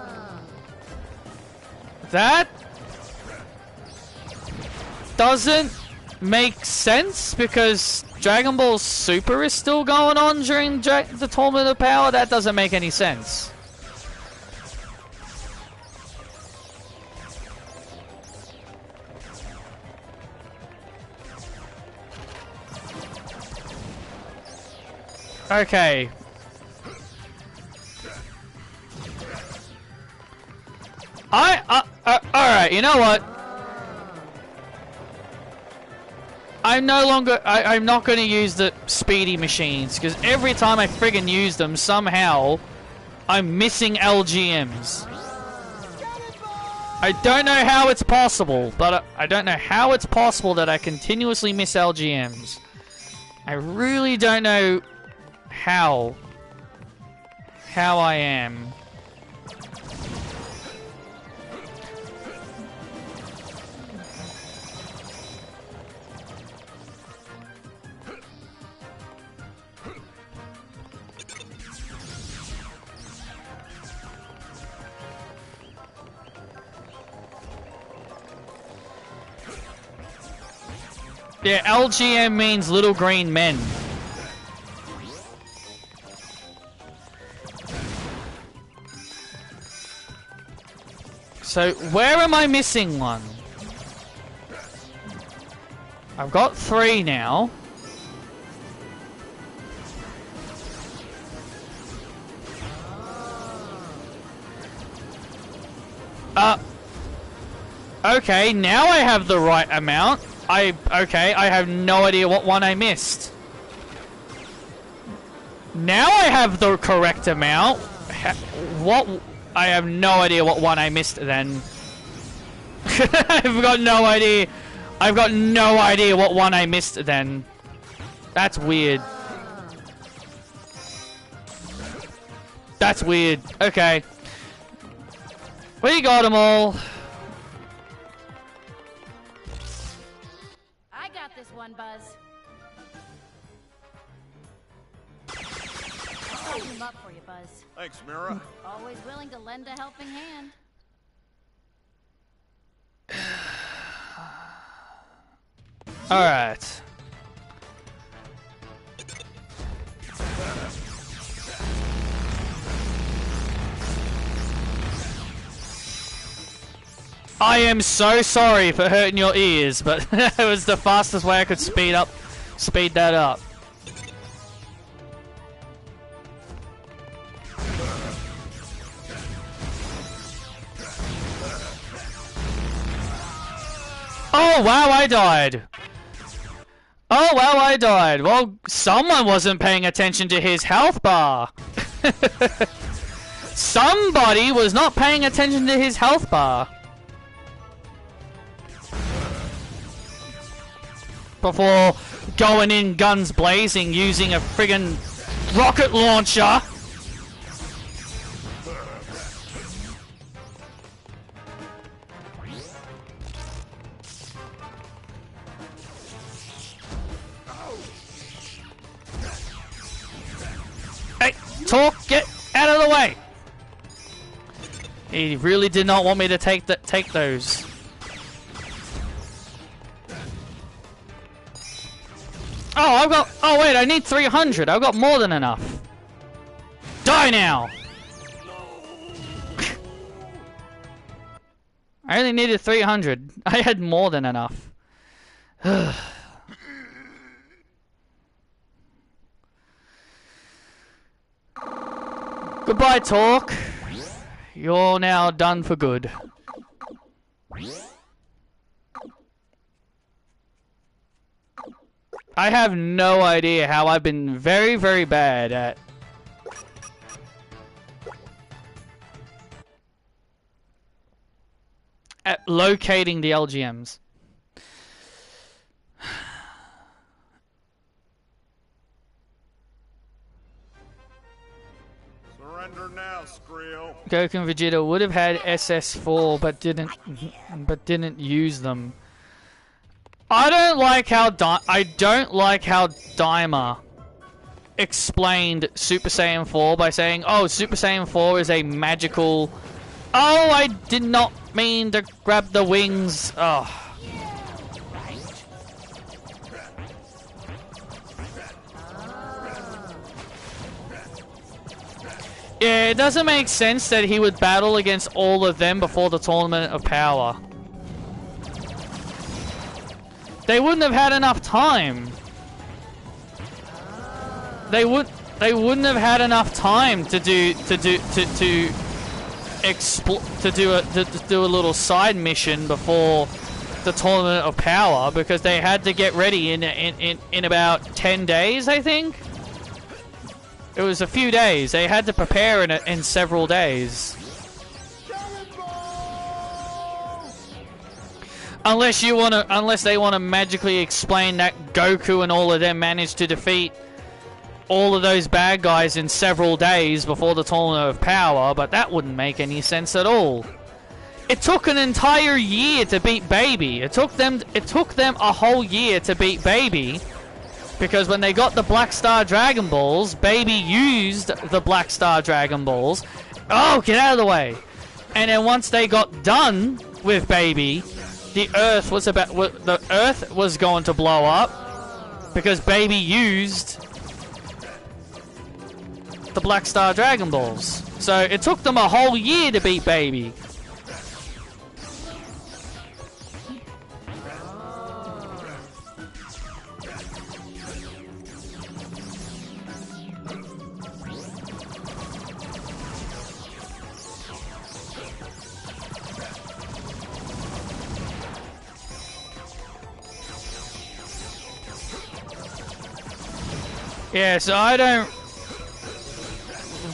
That doesn't make sense because Dragon Ball Super is still going on during the Tournament of Power. That doesn't make any sense. Okay. Alright, you know what? I'm not gonna use the speedy machines, because every time I friggin' use them, somehow, I'm missing LGMs. I don't know how it's possible, but I don't know how it's possible that I continuously miss LGMs. I really don't know how I am. Yeah, LGM means little green men. So, where am I missing one? I've got 3 now. Okay, now I have the right amount. Okay, I have no idea what one I missed. Now I have the correct amount. What? I have no idea what one I missed then. I've got no idea. I've got no idea what one I missed then. That's weird. That's weird. Okay. We got them all. I got this one, Buzz. I'll open him up for you, Buzz. Thanks, Mira. Always willing to lend a helping hand. Alright. I am so sorry for hurting your ears, but it was the fastest way I could speed that up. Oh wow, I died. Oh wow, I died. Well, someone wasn't paying attention to his health bar. Somebody was not paying attention to his health bar. Before going in guns blazing using a friggin' rocket launcher. Hey, Talk, get out of the way. He really did not want me to take those. Oh, wait, I need 300. I've got more than enough. Die now! I only needed 300. I had more than enough. Goodbye, Talk. You're now done for good. I have no idea how I've been very, very bad at locating the LGMs. Surrender now, Skrill. Goku and Vegeta would have had SS4 but didn't use them. I don't like how Daima explained Super Saiyan 4 by saying, oh, Super Saiyan 4 is a magical... Oh, I did not mean to grab the wings. Oh. Yeah, it doesn't make sense that he would battle against all of them before the Tournament of Power. They wouldn't have had enough time. They wouldn't have had enough time to do a little side mission before the Tournament of Power, because they had to get ready in about 10 days, I think. It was a few days. They had to prepare in several days. Unless they want to magically explain that Goku and all of them managed to defeat all of those bad guys in several days before the Tournament of Power, but that wouldn't make any sense at all. It took an entire year to beat Baby. It took them a whole year to beat Baby, because when they got the Black Star Dragon Balls, Baby used the Black Star Dragon Balls. Oh, get out of the way! And then once they got done with Baby, the Earth was going to blow up because Baby used the Black Star Dragon Balls. So it took them a whole year to beat Baby. Yeah, so I don't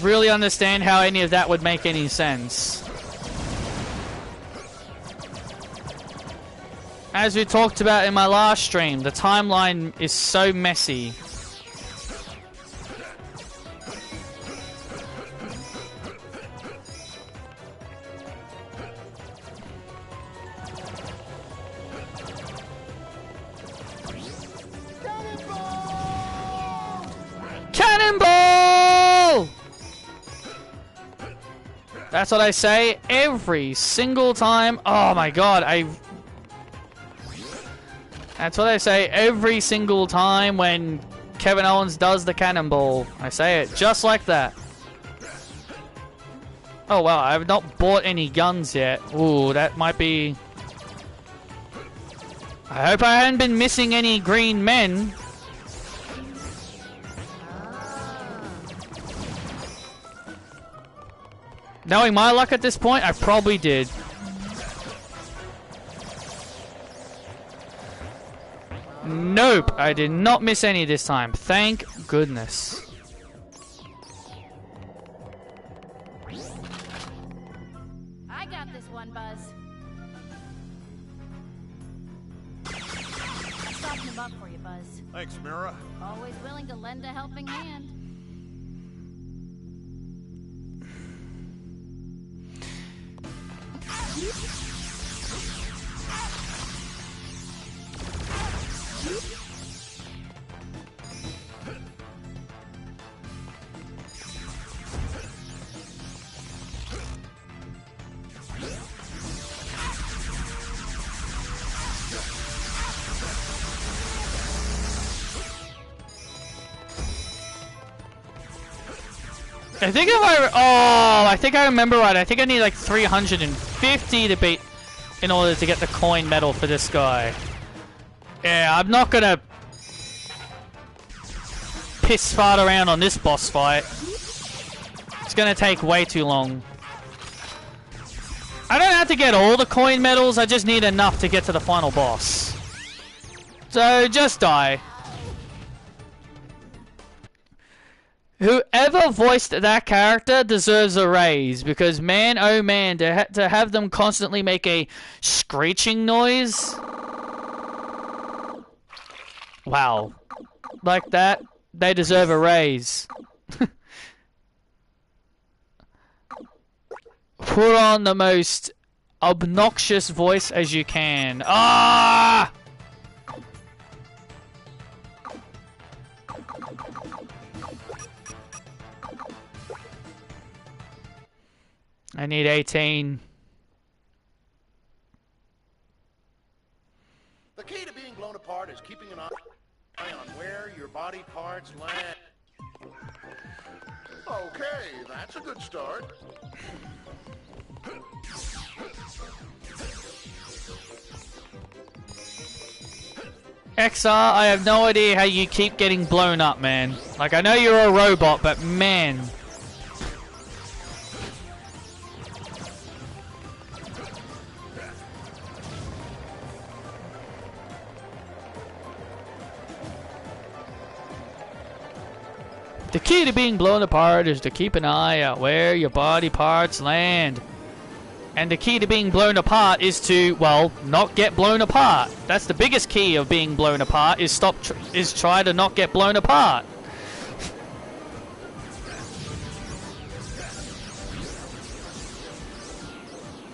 really understand how any of that would make any sense. As we talked about in my last stream, the timeline is so messy. Cannonball! That's what I say every single time. Oh my god, that's what I say every single time when Kevin Owens does the cannonball. I say it just like that. Oh wow, I have not bought any guns yet. Ooh, that might be... I hope I haven't been missing any green men. Knowing my luck at this point, I probably did. Nope, I did not miss any this time. Thank goodness. I got this one, Buzz. I stopped him up for you, Buzz. Thanks, Mira. Always willing to lend a helping hand. I think I think I remember right. I think I need like 350 to beat in order to get the coin medal for this guy. Yeah, I'm not gonna piss fart around on this boss fight. It's gonna take way too long. I don't have to get all the coin medals, I just need enough to get to the final boss. So, just die. Whoever voiced that character deserves a raise, because man, oh man, to have them constantly make a screeching noise. Wow. Like that, they deserve a raise. Put on the most obnoxious voice as you can. Ah! I need 18. The key to being blown apart is keeping an eye on where your body parts land. Okay, that's a good start. XR, I have no idea how you keep getting blown up, man. Like, I know you're a robot, but man. The key to being blown apart is to keep an eye out where your body parts land. And the key to being blown apart is to, well, not get blown apart. That's the biggest key of being blown apart, is try to not get blown apart.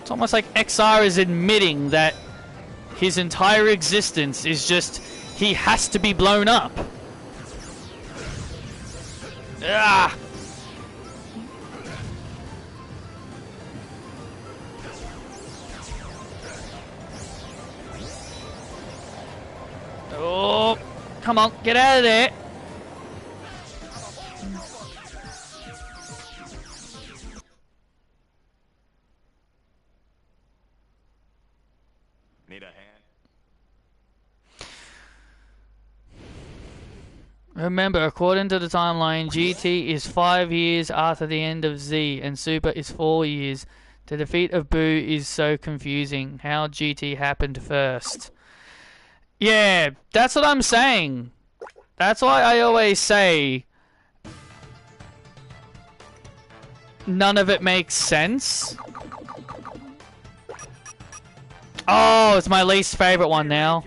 It's almost like XR is admitting that his entire existence is just, he has to be blown up. Ah! Oh, come on, get out of there. Need a hand? Remember, according to the timeline, GT is 5 years after the end of Z, and Super is 4 years. The defeat of Boo is so confusing. How GT happened first? Yeah, that's what I'm saying. That's why I always say none of it makes sense. Oh, it's my least favorite one now.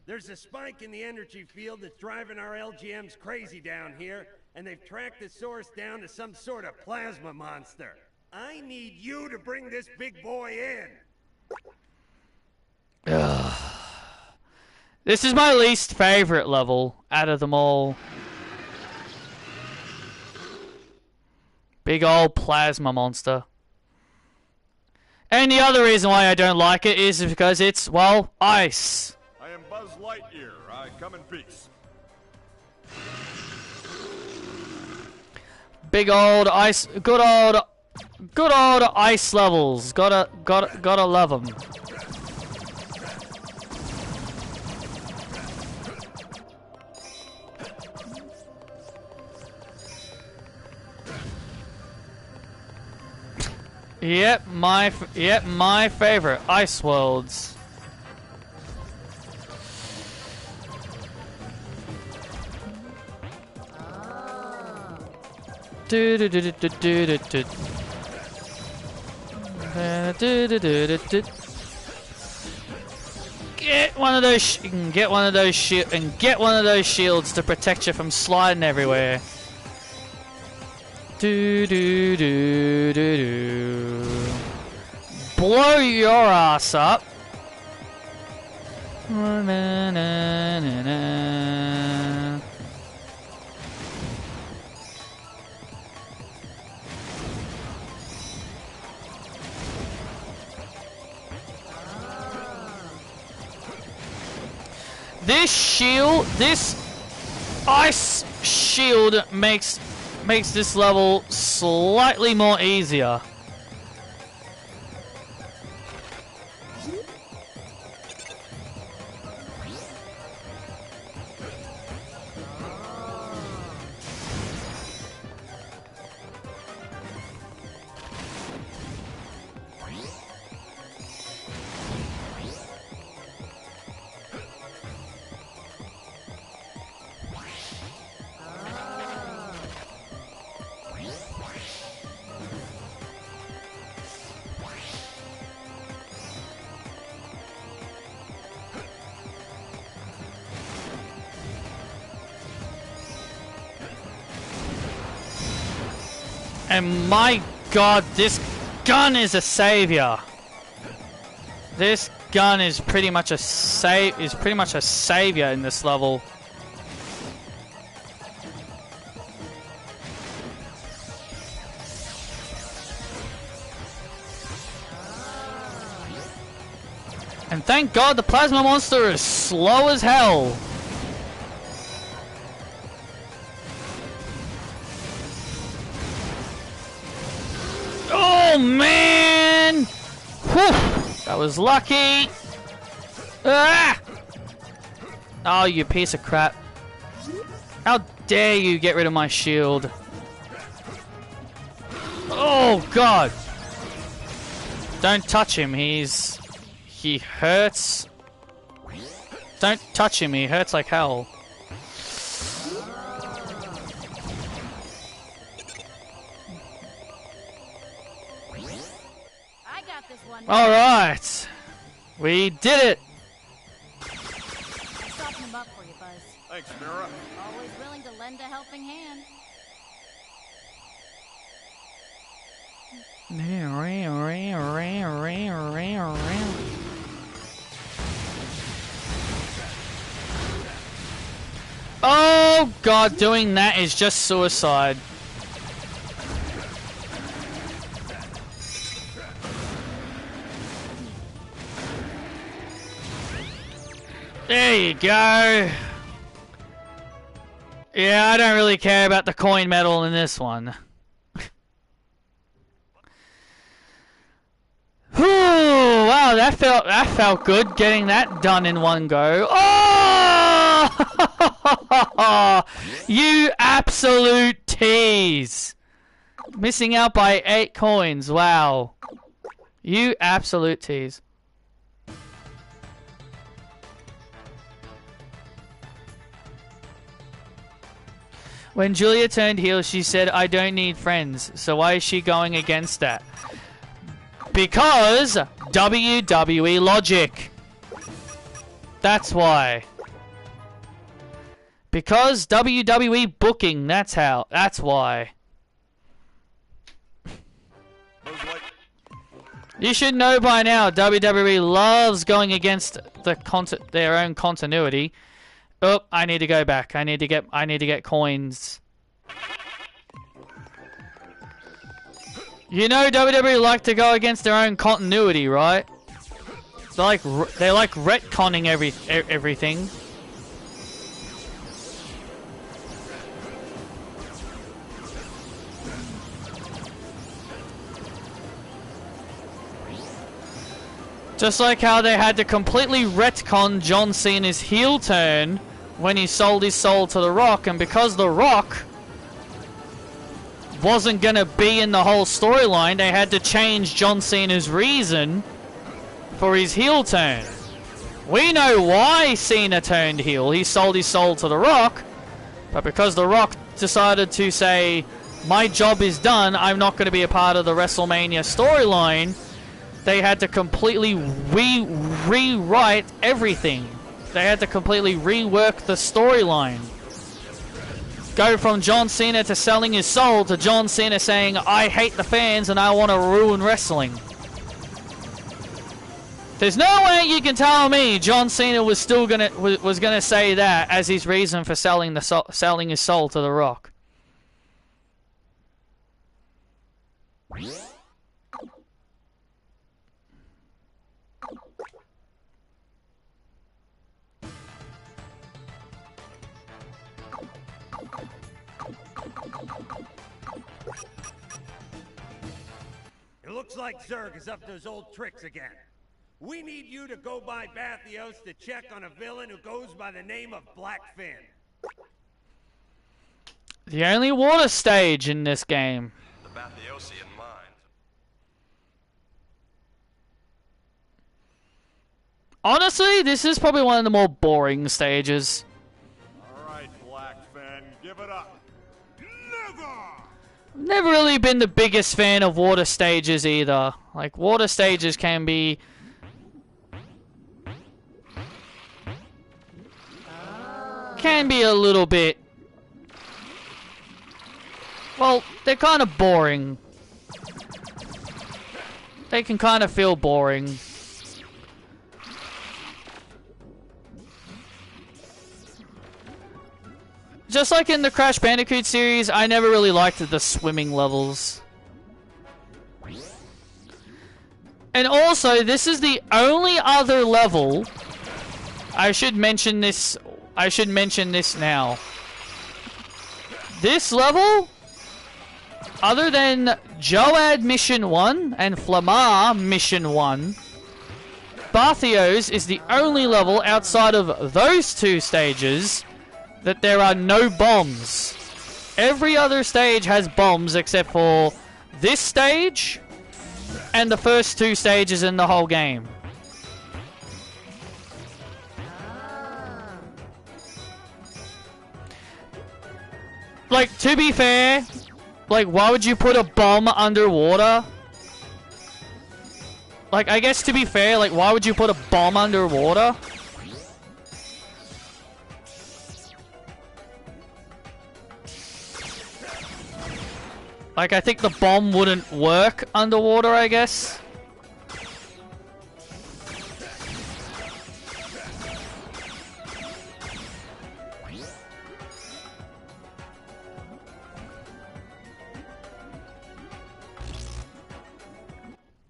There's a spike in the energy field that's driving our LGMs crazy down here, and they've tracked the source down to some sort of plasma monster. I need you to bring this big boy in. Ugh. This is my least favorite level out of them all. Big old plasma monster. And the other reason why I don't like it is because it's, well, ice. I am Buzz Lightyear. I come in peace. Big old ice, good old ice levels. Gotta love them. Yep, my favorite, Ice Worlds. Do do do do do do do. Get one of those. You can get one of those shields to protect you from sliding everywhere. Do do do do do. Blow your ass up. Na, na, na, na. This ice shield makes this level slightly more easier. And my god, this gun is a savior. This gun is pretty much a savior in this level. And thank God the plasma monster is slow as hell. Oh man! Whew. That was lucky. Ah! Oh, you piece of crap. How dare you get rid of my shield? Oh God! Don't touch him, he hurts. Don't touch him, he hurts like hell. I got this one. Alright! We did it! I'll soften him up for you, Buzz. Thanks, Mira. Always willing to lend a helping hand. Oh God, doing that is just suicide. There you go. Yeah, I don't really care about the coin medal in this one. Whew, wow, that felt good getting that done in one go. Oh! You absolute tease. Missing out by 8 coins. Wow. You absolute tease. When Julia turned heel, she said, "I don't need friends." So why is she going against that? Because WWE logic. That's why. Because WWE booking, that's how. That's why. You should know by now, WWE loves going against their own continuity. Oh, I need to go back. I need to get coins. You know WWE like to go against their own continuity, right? They like retconning everything. Just like how they had to completely retcon John Cena's heel turn when he sold his soul to The Rock, and because The Rock wasn't gonna be in the whole storyline, they had to change John Cena's reason for his heel turn. We know why Cena turned heel. He sold his soul to The Rock, but because The Rock decided to say, my job is done, I'm not going to be a part of the WrestleMania storyline, they had to completely rewrite everything. They had to completely rework the storyline. Go from John Cena to selling his soul to John Cena saying, I hate the fans and I want to ruin wrestling. There's no way you can tell me John Cena was still gonna say that as his reason for selling his soul to The Rock. It looks like Zurg is up to his old tricks again. We need you to go by Bathios to check on a villain who goes by the name of Blackfin. The only water stage in this game. The Bathiosian mind. Honestly, this is probably one of the more boring stages. Alright, Blackfin, give it up. Never really been the biggest fan of water stages either. Like, water stages can be a little bit, well, they're kind of boring. They can kind of feel boring. Just like in the Crash Bandicoot series, I never really liked the swimming levels. And also, this is the only other level. I should mention this now. This level, other than Joad Mission 1 and Flamar Mission 1, Barthios is the only level outside of those two stages that there are no bombs. Every other stage has bombs except for this stage and the first two stages in the whole game. Like, to be fair, like, why would you put a bomb underwater? Like, I guess to be fair, like, why would you put a bomb underwater? Like, I think the bomb wouldn't work underwater, I guess.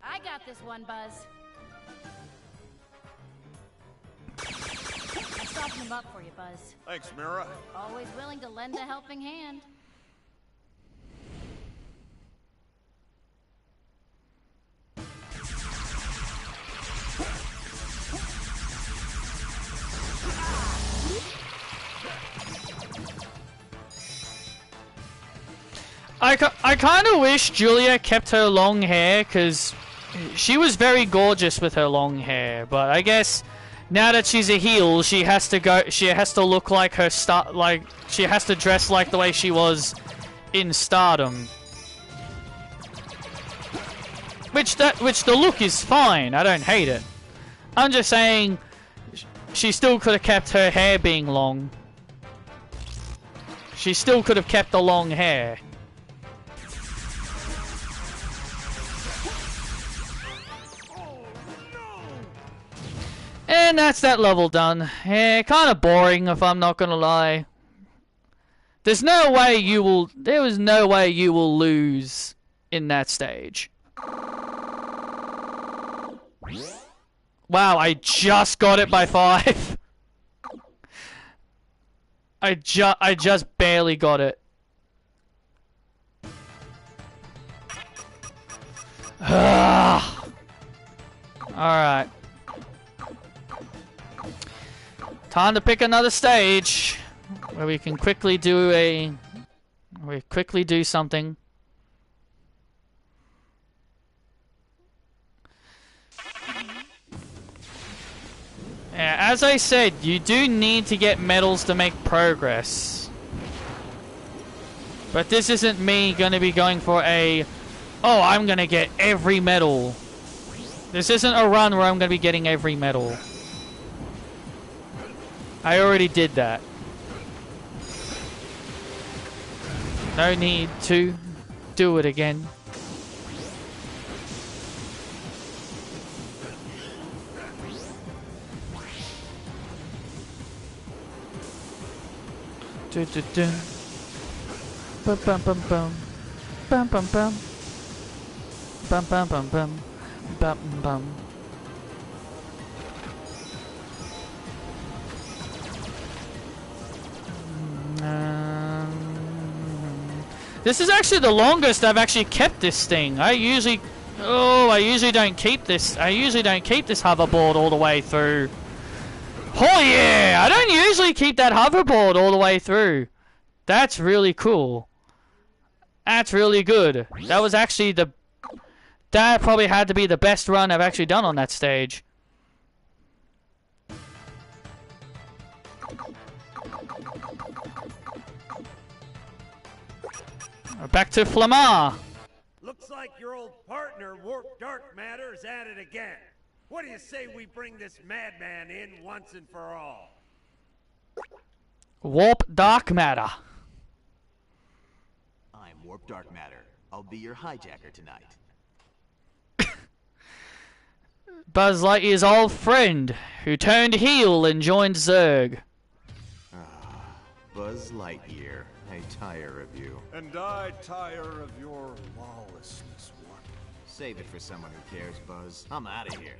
I got this one, Buzz. I softened him up for you, Buzz. Thanks, Mira. Always willing to lend a helping hand. I kind of wish Julia kept her long hair, because she was very gorgeous with her long hair. But I guess now that she's a heel, she has to look like her she has to dress like the way she was in Stardom. Which the look is fine. I don't hate it. I'm just saying she still could have kept her hair being long. She still could have kept the long hair. And that's that level done. Yeah, kind of boring if I'm not gonna lie. There was no way you will lose in that stage. Wow, I just got it by 5. I just barely got it. Alright. Time to pick another stage where we can quickly do something. Yeah, as I said, you do need to get medals to make progress. But this isn't me gonna be going for a, oh, I'm gonna get every medal. This isn't a run where I'm gonna be getting every medal. I already did that. No need to do it again. Do do do. Bum bum bum bum. Bum bum bum. Bum bum bum bum. Bum bum. This is actually the longest I've actually kept this thing. I usually don't keep this. I usually don't keep this hoverboard all the way through. Oh yeah! I don't usually keep that hoverboard all the way through. That's really cool. That's really good. That was actually that probably had to be the best run I've actually done on that stage. Back to Flamar. Looks like your old partner, Warp Dark Matter, is at it again. What do you say we bring this madman in once and for all? Warp Dark Matter. I'm Warp Dark Matter. I'll be your hijacker tonight. Buzz Lightyear's old friend, who turned heel and joined Zurg. Buzz Lightyear, I tire of you. And I tire of your lawlessness, one. Save it for someone who cares, Buzz. I'm out of here.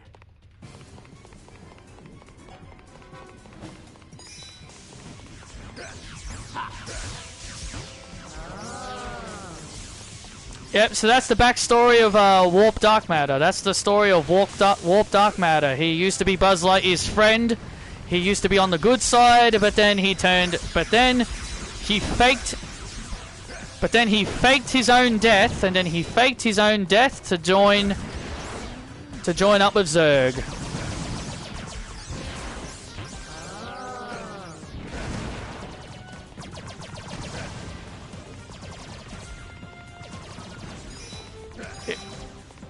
Yep, so that's the backstory of Warp Dark Matter. That's the story of Warp Dark Matter. He used to be Buzz Lightyear's friend. He used to be on the good side, but then he faked his own death, and then he faked his own death to join up with Zurg.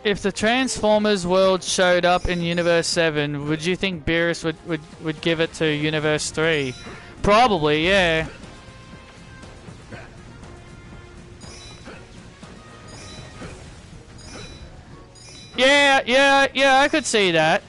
If the Transformers world showed up in Universe 7, would you think Beerus would give it to Universe 3? Probably, yeah. Yeah, I could see that.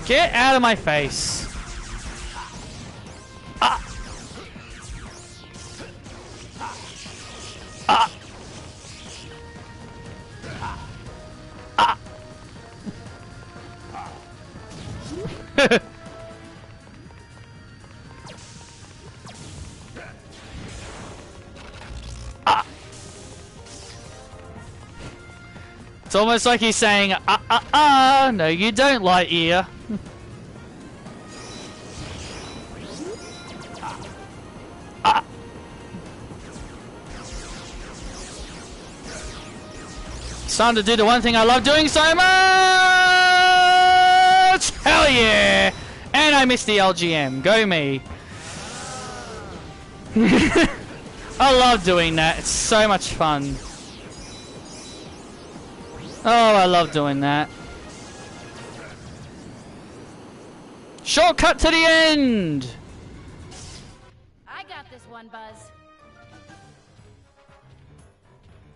Get out of my face. Ah. Ah. Ah. Ah. It's almost like he's saying, no you don't, Lightyear. It's time to do the one thing I love doing so much! Hell yeah! And I missed the LGM. Go me. I love doing that. It's so much fun. Oh, I love doing that. Shortcut to the end! I got this one, Buzz.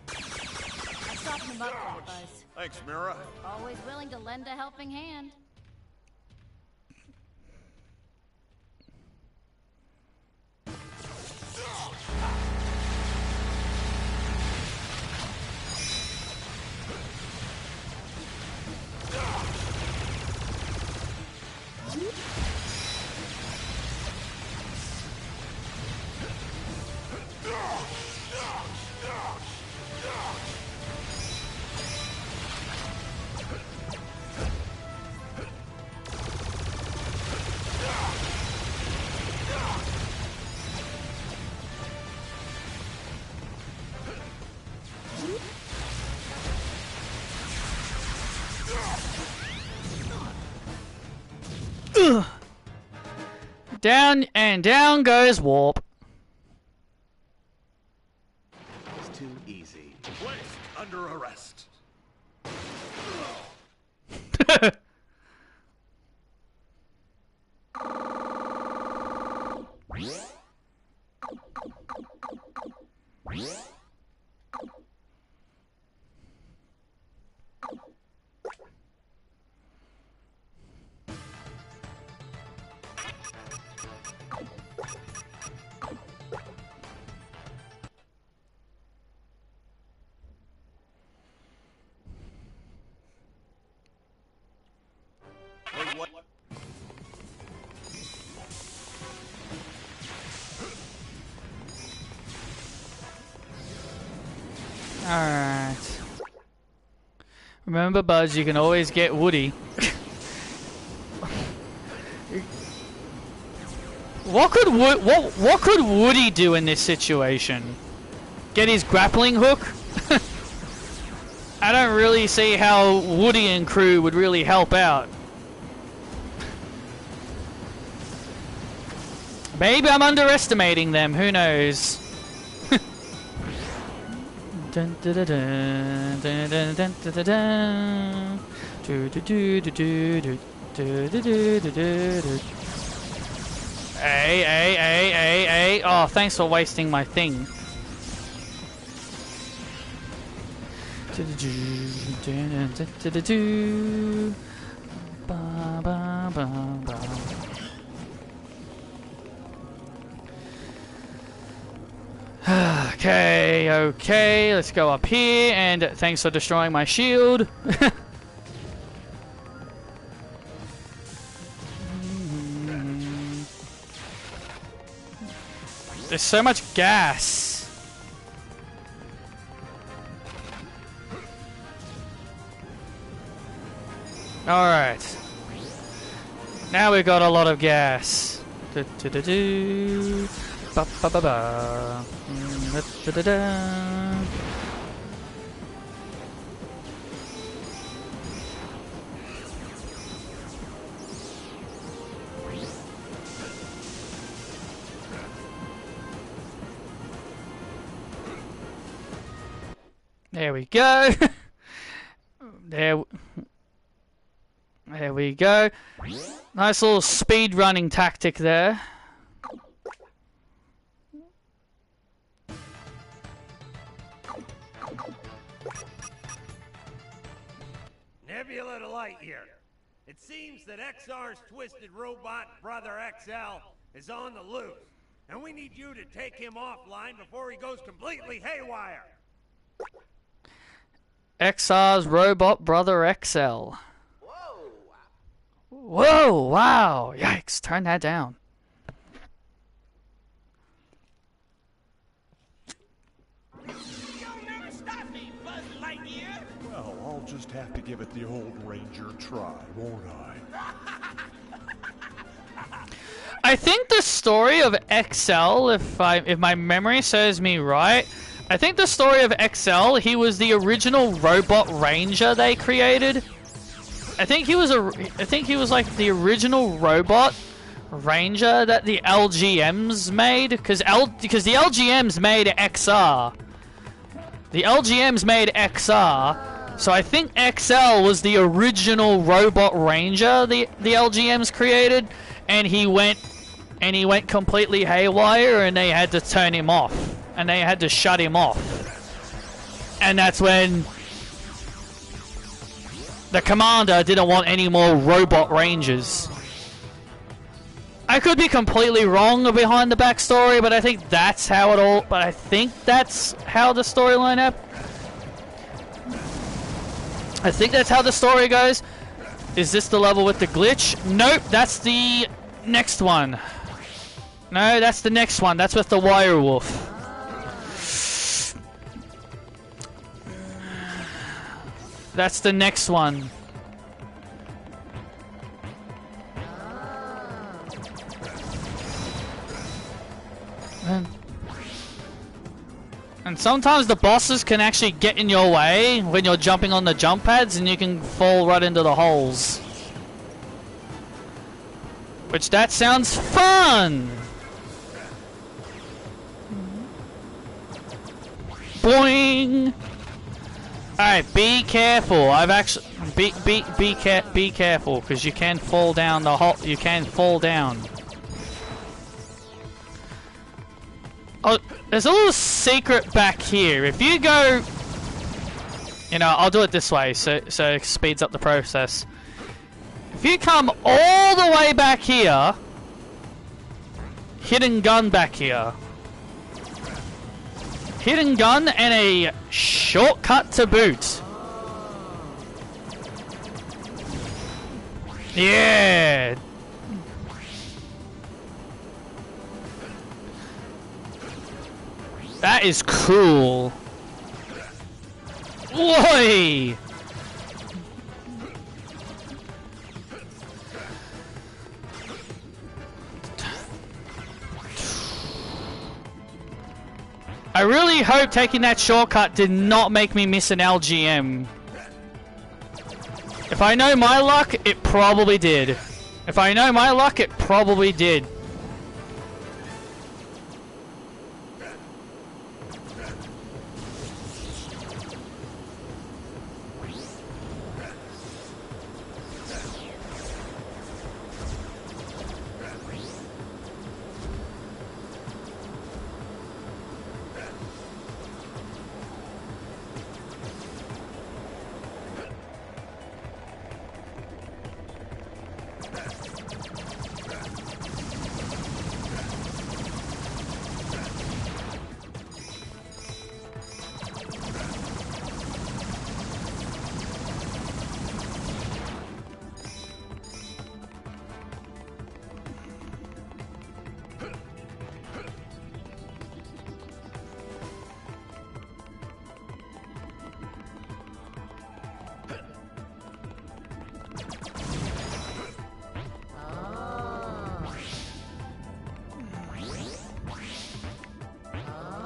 I softened him up for you, Buzz. Thanks, Mira. Always willing to lend a helping hand. Down and down goes Warp. It's too easy. Placed under arrest. Alright. Remember, Buzz, you can always get Woody. What could Woody do in this situation? Get his grappling hook? I don't really see how Woody and crew would really help out. Maybe I'm underestimating them, who knows? Dun, dun, dun, dun, dun, dun, dun, dun, dun. Do, do, do, do, do, do, do, do, do, do, do. Hey. Oh, thanks for wasting my thing. Ba, ba, ba, ba. Okay, let's go up here, and thanks for destroying my shield. There's so much gas. Alright. Now we've got a lot of gas. Ba, ba, ba, ba. Da, da, da. There we go. There we go. Nice little speed running tactic there. Nebula to Lightyear. It seems that XR's twisted robot brother XL is on the loose, and we need you to take him offline before he goes completely haywire. XR's robot brother XL. Whoa, wow. Yikes, turn that down. You'll never stop me, Buzz Lightyear. Well, I'll just have to give it the old Ranger try, won't I? I think the story of XL, if my memory serves me right, I think the story of XL, he was the original robot ranger they created. I think he was like the original robot ranger that the LGMs made, because the LGMs made XR. The LGMs made XR, so I think XL was the original robot ranger the LGMs created, and he went completely haywire, and they had to turn him off, and they had to shut him off, and that's when the commander didn't want any more robot rangers. I could be completely wrong behind the backstory, but I think that's how it all. But I think that's how the storyline happened. I think that's how the story goes. Is this the level with the glitch? Nope, that's the next one. No, that's the next one. That's with the werewolf. That's the next one. And sometimes the bosses can actually get in your way when you're jumping on the jump pads, and you can fall right into the holes. Which, that sounds fun! Boing! Alright, be careful. I've actually be careful, because you can fall down the hole. You can fall down. Oh, there's a little secret back here. If you go, you know, I'll do it this way, so it speeds up the process. If you come all the way back here, hidden gun back here. Hidden gun and a shortcut to boot. Yeah. That is cool. Oi! I really hope taking that shortcut did not make me miss an LGM. If I know my luck, it probably did. If I know my luck, it probably did.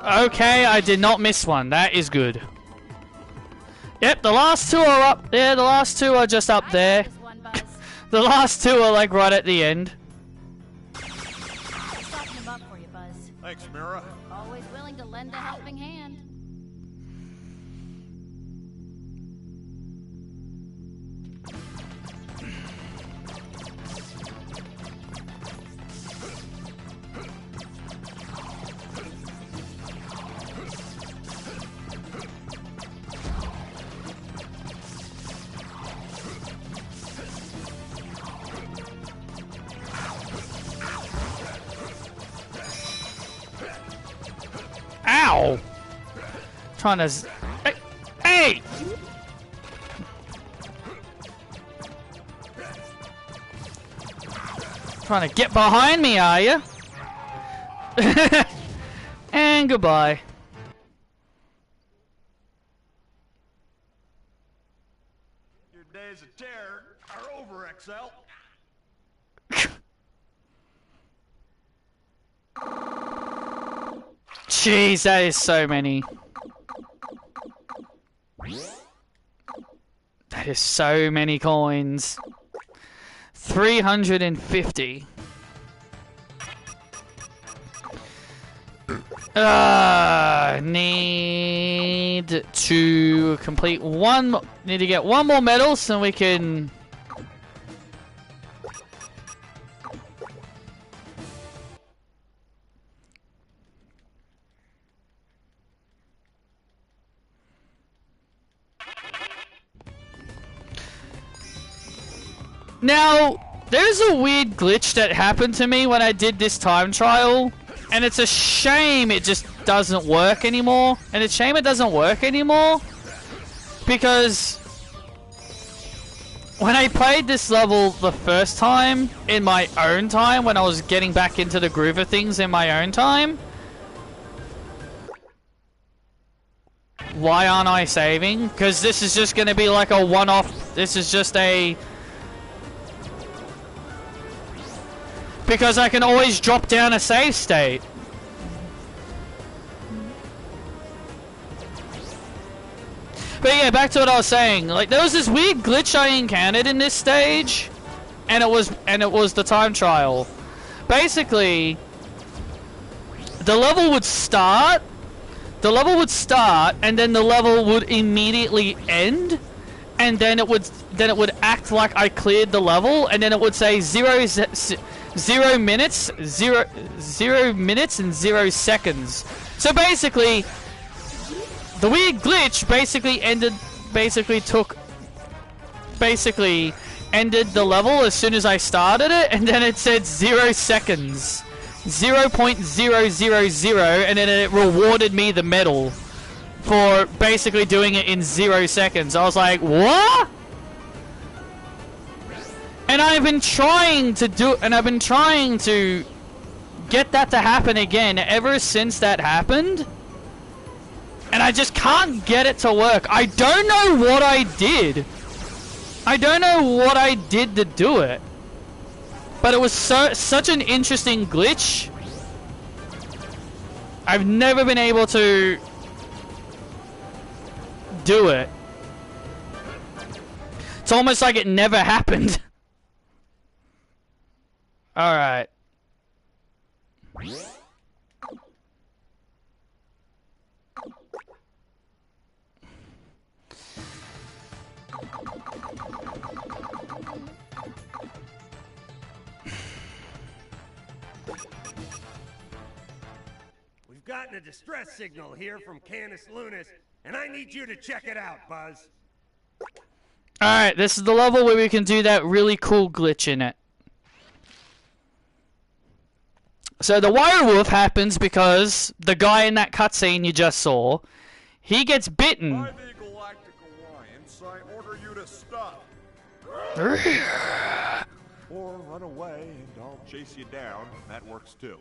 Okay, I did not miss one. That is good. Yep, the last two are up there. The last two are just up there. The last two are like right at the end. Soften him up for you, Buzz. Thanks, Mira. Always willing to lend a helping hand. Ow! Trying to... Hey! Hey! Trying to get behind me, are you? And goodbye. Your days of terror are over, XL. Jeez, that is so many. That is so many coins. 350. Need to complete one. Need to get one more medal so we can. Now, there's a weird glitch that happened to me when I did this time trial, and it's a shame it just doesn't work anymore. And it's a shame it doesn't work anymore, because when I played this level the first time, in my own time, when I was getting back into the groove of things in my own time, why aren't I saving? Because this is just going to be like a one-off, this is just a... Because I can always drop down a save state. But yeah, back to what I was saying. Like, there was this weird glitch I encountered in this stage, and it was the time trial. Basically, the level would start, and then the level would immediately end, and then it would act like I cleared the level, and then it would say 0 minutes and 0 seconds. So basically, the weird glitch basically ended the level as soon as I started it, and then it said 0 seconds, 0.000, and then it rewarded me the medal for basically doing it in 0 seconds. I was like, what? And I've been trying to get that to happen again ever since that happened. And I just can't get it to work. I don't know what I did. I don't know what I did to do it. But it was such an interesting glitch. I've never been able to do it. It's almost like it never happened. Alright. We've gotten a distress signal here from Canis Lunis, and I need you to check it out, Buzz. Alright, this is the level where we can do that really cool glitch in it. So the wirewolf happens because the guy in that cutscene you just saw, he gets bitten. By the Galactic Alliance, I order you to stop. Or run away and I'll chase you down. That works too.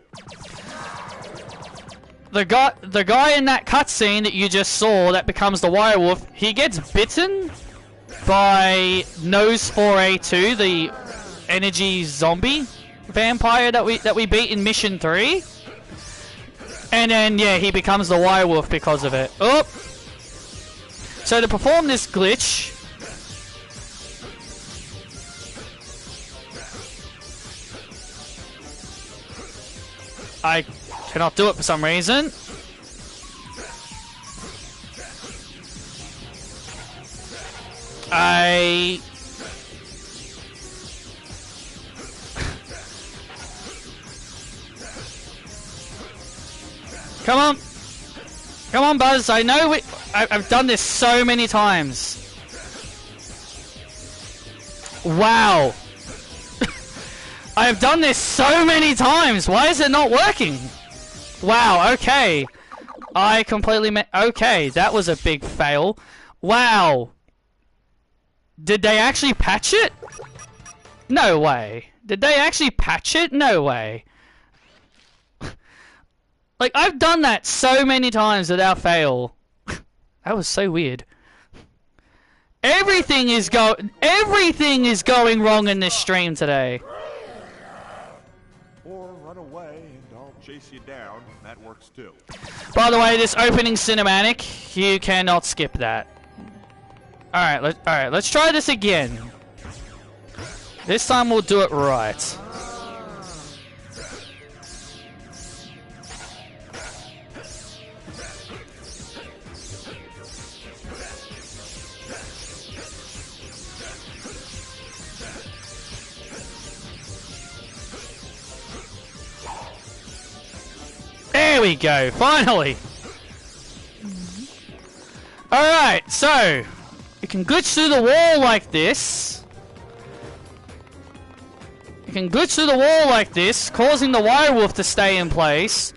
The guy in that cutscene that you just saw that becomes the wirewolf, he gets bitten by Nose 4A2, the energy zombie vampire that we beat in Mission 3. And then, yeah, he becomes the wirewolf because of it. Oh! So to perform this glitch, I cannot do it for some reason. Come on. Come on, Buzz. I know I've done this so many times. Wow. I have done this so many times. Why is it not working? Wow, okay. I completely okay, that was a big fail. Wow. Did they actually patch it? No way. Did they actually patch it? No way. Like, I've done that so many times without fail. That was so weird. Everything is going wrong in this stream today. Or run away and I'll chase you down. That works too. By the way, this opening cinematic, you cannot skip that. Alright, let's try this again. This time we'll do it right. There we go, finally! Alright, so you can glitch through the wall like this. You can glitch through the wall like this, causing the wirewolf to stay in place.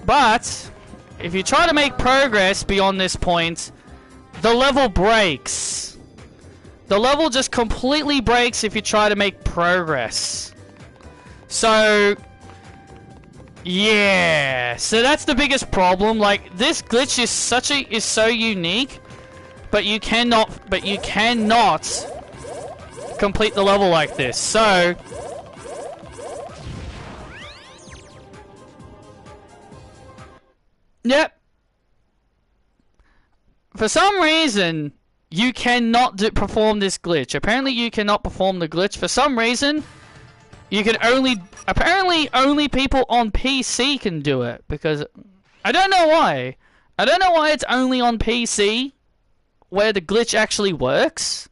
But if you try to make progress beyond this point, the level breaks. The level just completely breaks if you try to make progress. So yeah, so that's the biggest problem. Like, this glitch is so unique, but you cannot complete the level like this. So yep. For some reason, you cannot perform this glitch. Apparently, you cannot perform the glitch. For some reason, you can apparently only people on PC can do it, because I don't know why. I don't know why it's only on PC where the glitch actually works.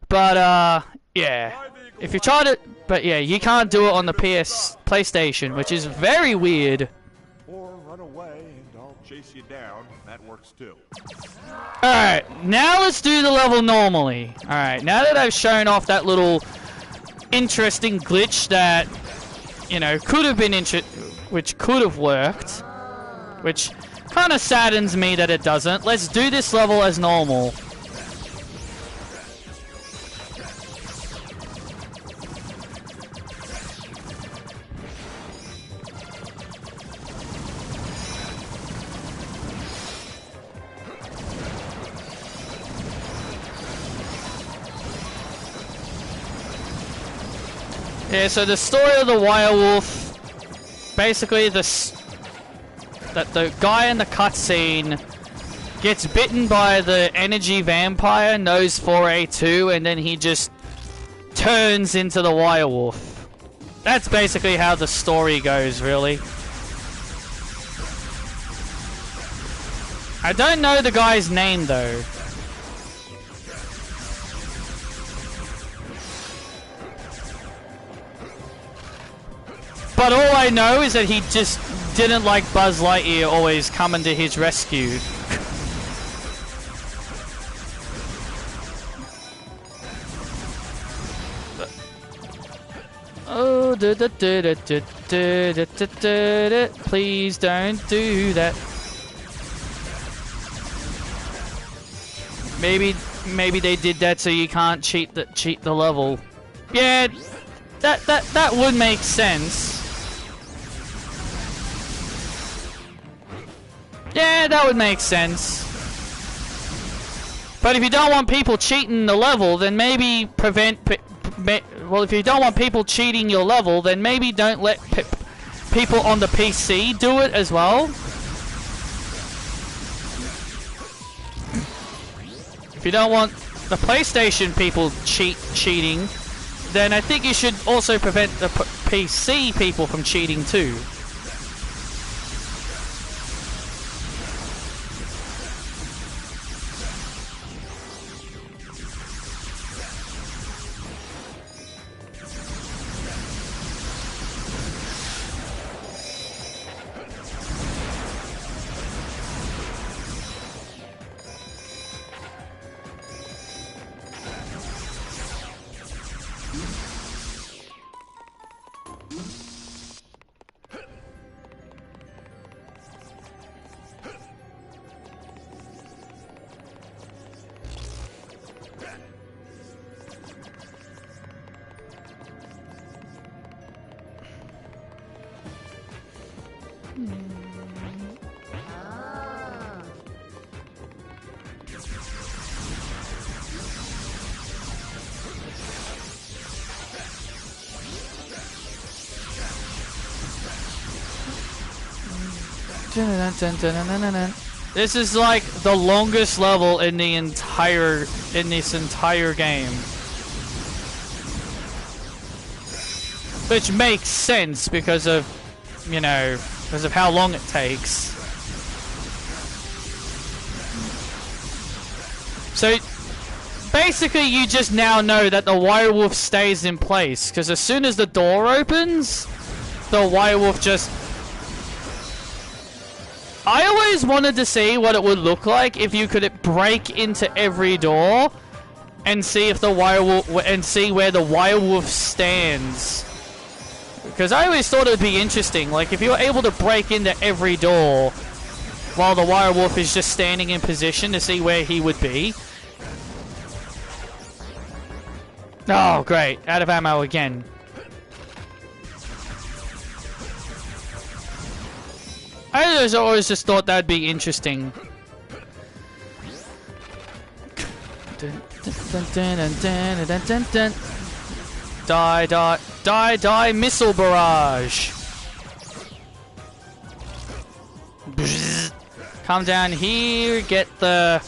But yeah. If you try to, but yeah, you can't do it on the PlayStation, which is very weird. Or run away and I'll chase you down. That works too. Alright, now let's do the level normally. Alright, now that I've shown off that little interesting glitch that, you know, could have been which could have worked, which kind of saddens me that it doesn't. Let's do this level as normal. Yeah, so the story of the wirewolf, basically that the guy in the cutscene gets bitten by the energy vampire, knows 4A2, and then he just turns into the werewolf. That's basically how the story goes, really. I don't know the guy's name, though. But all I know is that he just didn't like Buzz Lightyear always coming to his rescue. Oh, please don't do that. Maybe they did that so you can't cheat the level. Yeah, that would make sense. Yeah, that would make sense. But if you don't want people cheating the level, then maybe well, if you don't want people cheating your level, then maybe don't let people on the PC do it as well. If you don't want the PlayStation people cheating, then I think you should also prevent the PC people from cheating too. This is like the longest level in this entire game. Which makes sense because of, you know, because of how long it takes. So basically you just now know that the werewolf stays in place, because as soon as the door opens, the werewolf just... I always wanted to see what it would look like if you could break into every door and see if the werewolf and see where the werewolf stands. Because I always thought it would be interesting, like if you were able to break into every door while the werewolf is just standing in position to see where he would be. Oh, great. Out of ammo again. I always just thought that'd be interesting. Die, die, die, die, missile barrage. Come down here, get the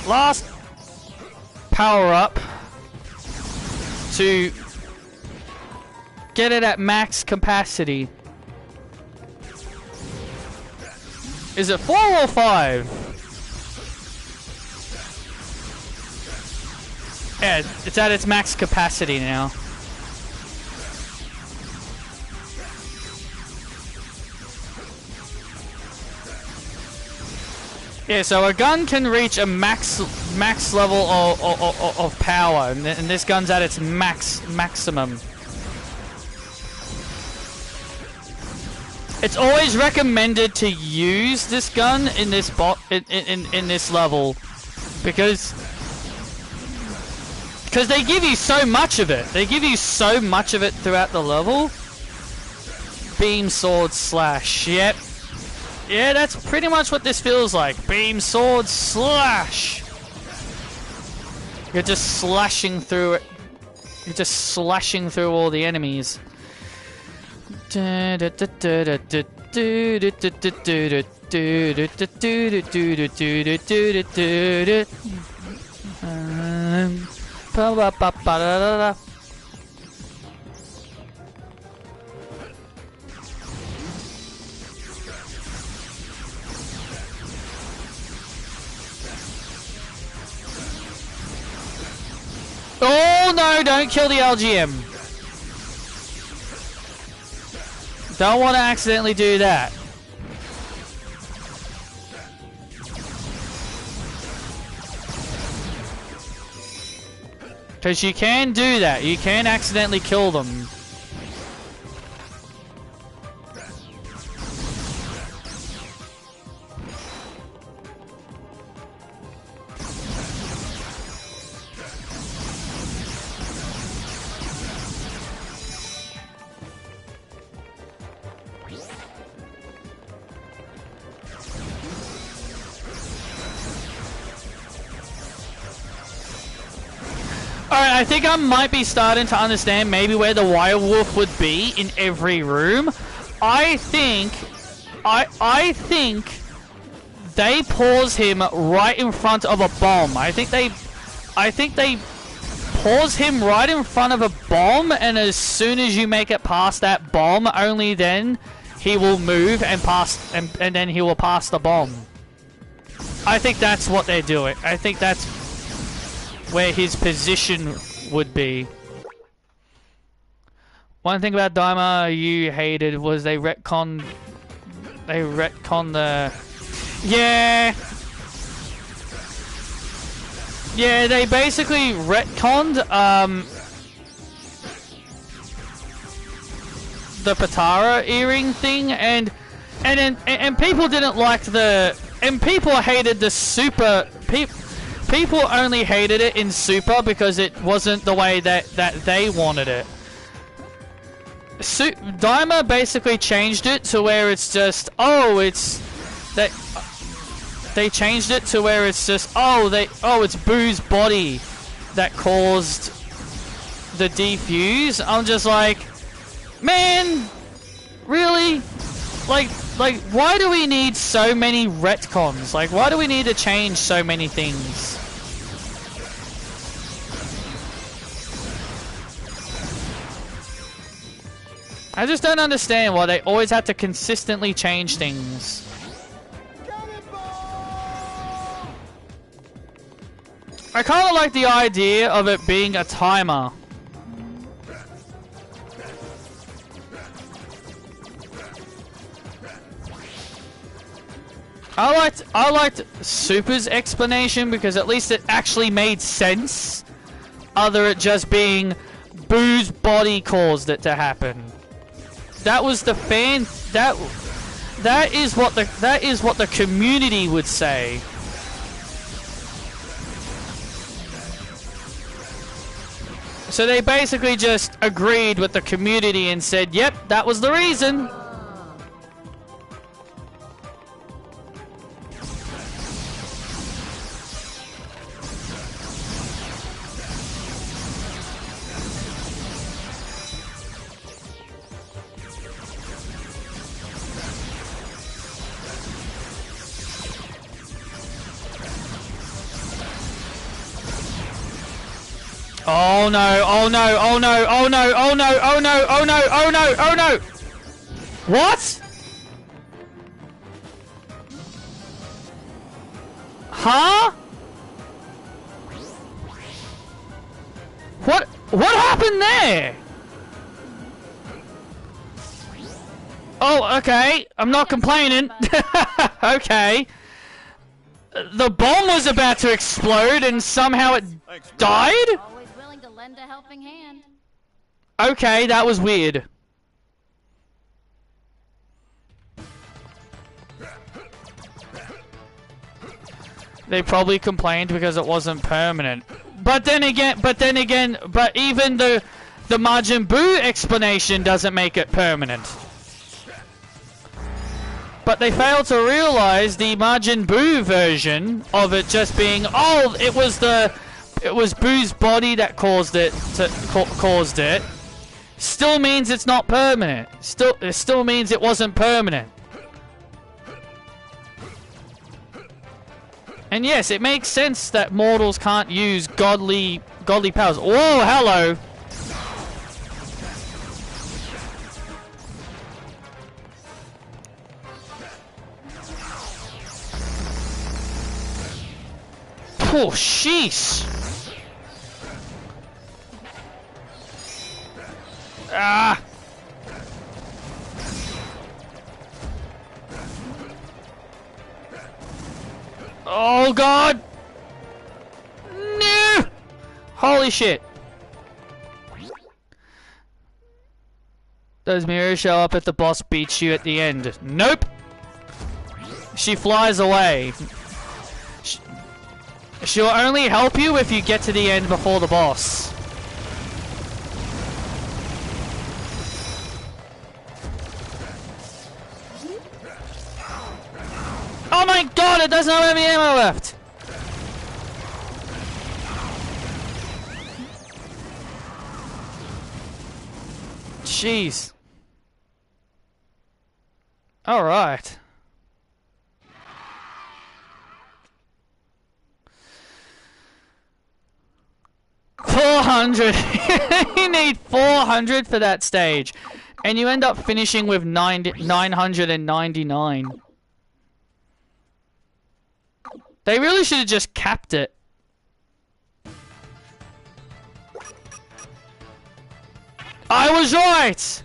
last power up to get it at max capacity. Is it 4 or 5? Yeah, it's at its max capacity now. Yeah, so a gun can reach a max level of power, and this gun's at its maximum. It's always recommended to use this gun in this in this level because they give you so much of it. They give you so much of it throughout the level. Beam, sword, slash. Yep. Yeah, that's pretty much what this feels like. Beam, sword, slash. You're just slashing through it. You're just slashing through all the enemies. Oh no, don't kill the LGM. Don't want to accidentally do that. Because you can do that. You can accidentally kill them. Alright, I think I might be starting to understand maybe where the werewolf would be in every room. I think they pause him right in front of a bomb. I think they pause him right in front of a bomb, and as soon as you make it past that bomb, only then he will move and pass, and then he will pass the bomb. I think that's what they're doing. I think that's where his position would be. One thing about Daima you hated was they retconned the... Yeah, they basically retconned the Patara earring thing, and people didn't like the... And people hated the super... People only hated it in Super because it wasn't the way that they wanted it. Daima basically changed it to where it's just, oh, it's that they changed it to where it's just, it's Boo's body that caused the defuse. I'm just like, man, really? Like, why do we need so many retcons? Like, why do we need to change so many things? I just don't understand why they always have to consistently change things. I kind of like the idea of it being a timer. I liked Super's explanation because at least it actually made sense. Other it just being Boo's body caused it to happen. That was the fan. That is what the community would say. So they basically just agreed with the community and said, "Yep, that was the reason." Oh no, oh no, oh no, oh no, oh no, oh no, oh no, oh no, oh no! What? Huh? What happened there? Oh, okay. I'm not complaining. Okay. The bomb was about to explode and somehow it died? Always willing to lend a helping hand. Okay, that was weird. They probably complained because it wasn't permanent. But even the Majin Buu explanation doesn't make it permanent. But they failed to realize the Majin Buu version of it just being, oh, it was Buu's body that caused it. still means it's not permanent. It still means it wasn't permanent. And yes, it makes sense that mortals can't use godly powers. Whoa, hello! Oh, sheesh! Ah! Oh god! No! Holy shit! Does Mira show up if the boss beats you at the end? Nope! She flies away. She'll only help you if you get to the end before the boss. Oh my god, it doesn't have any ammo left! Jeez. Alright. $400. You need 400 for that stage. And you end up finishing with 999. They really should have just capped it. I was right!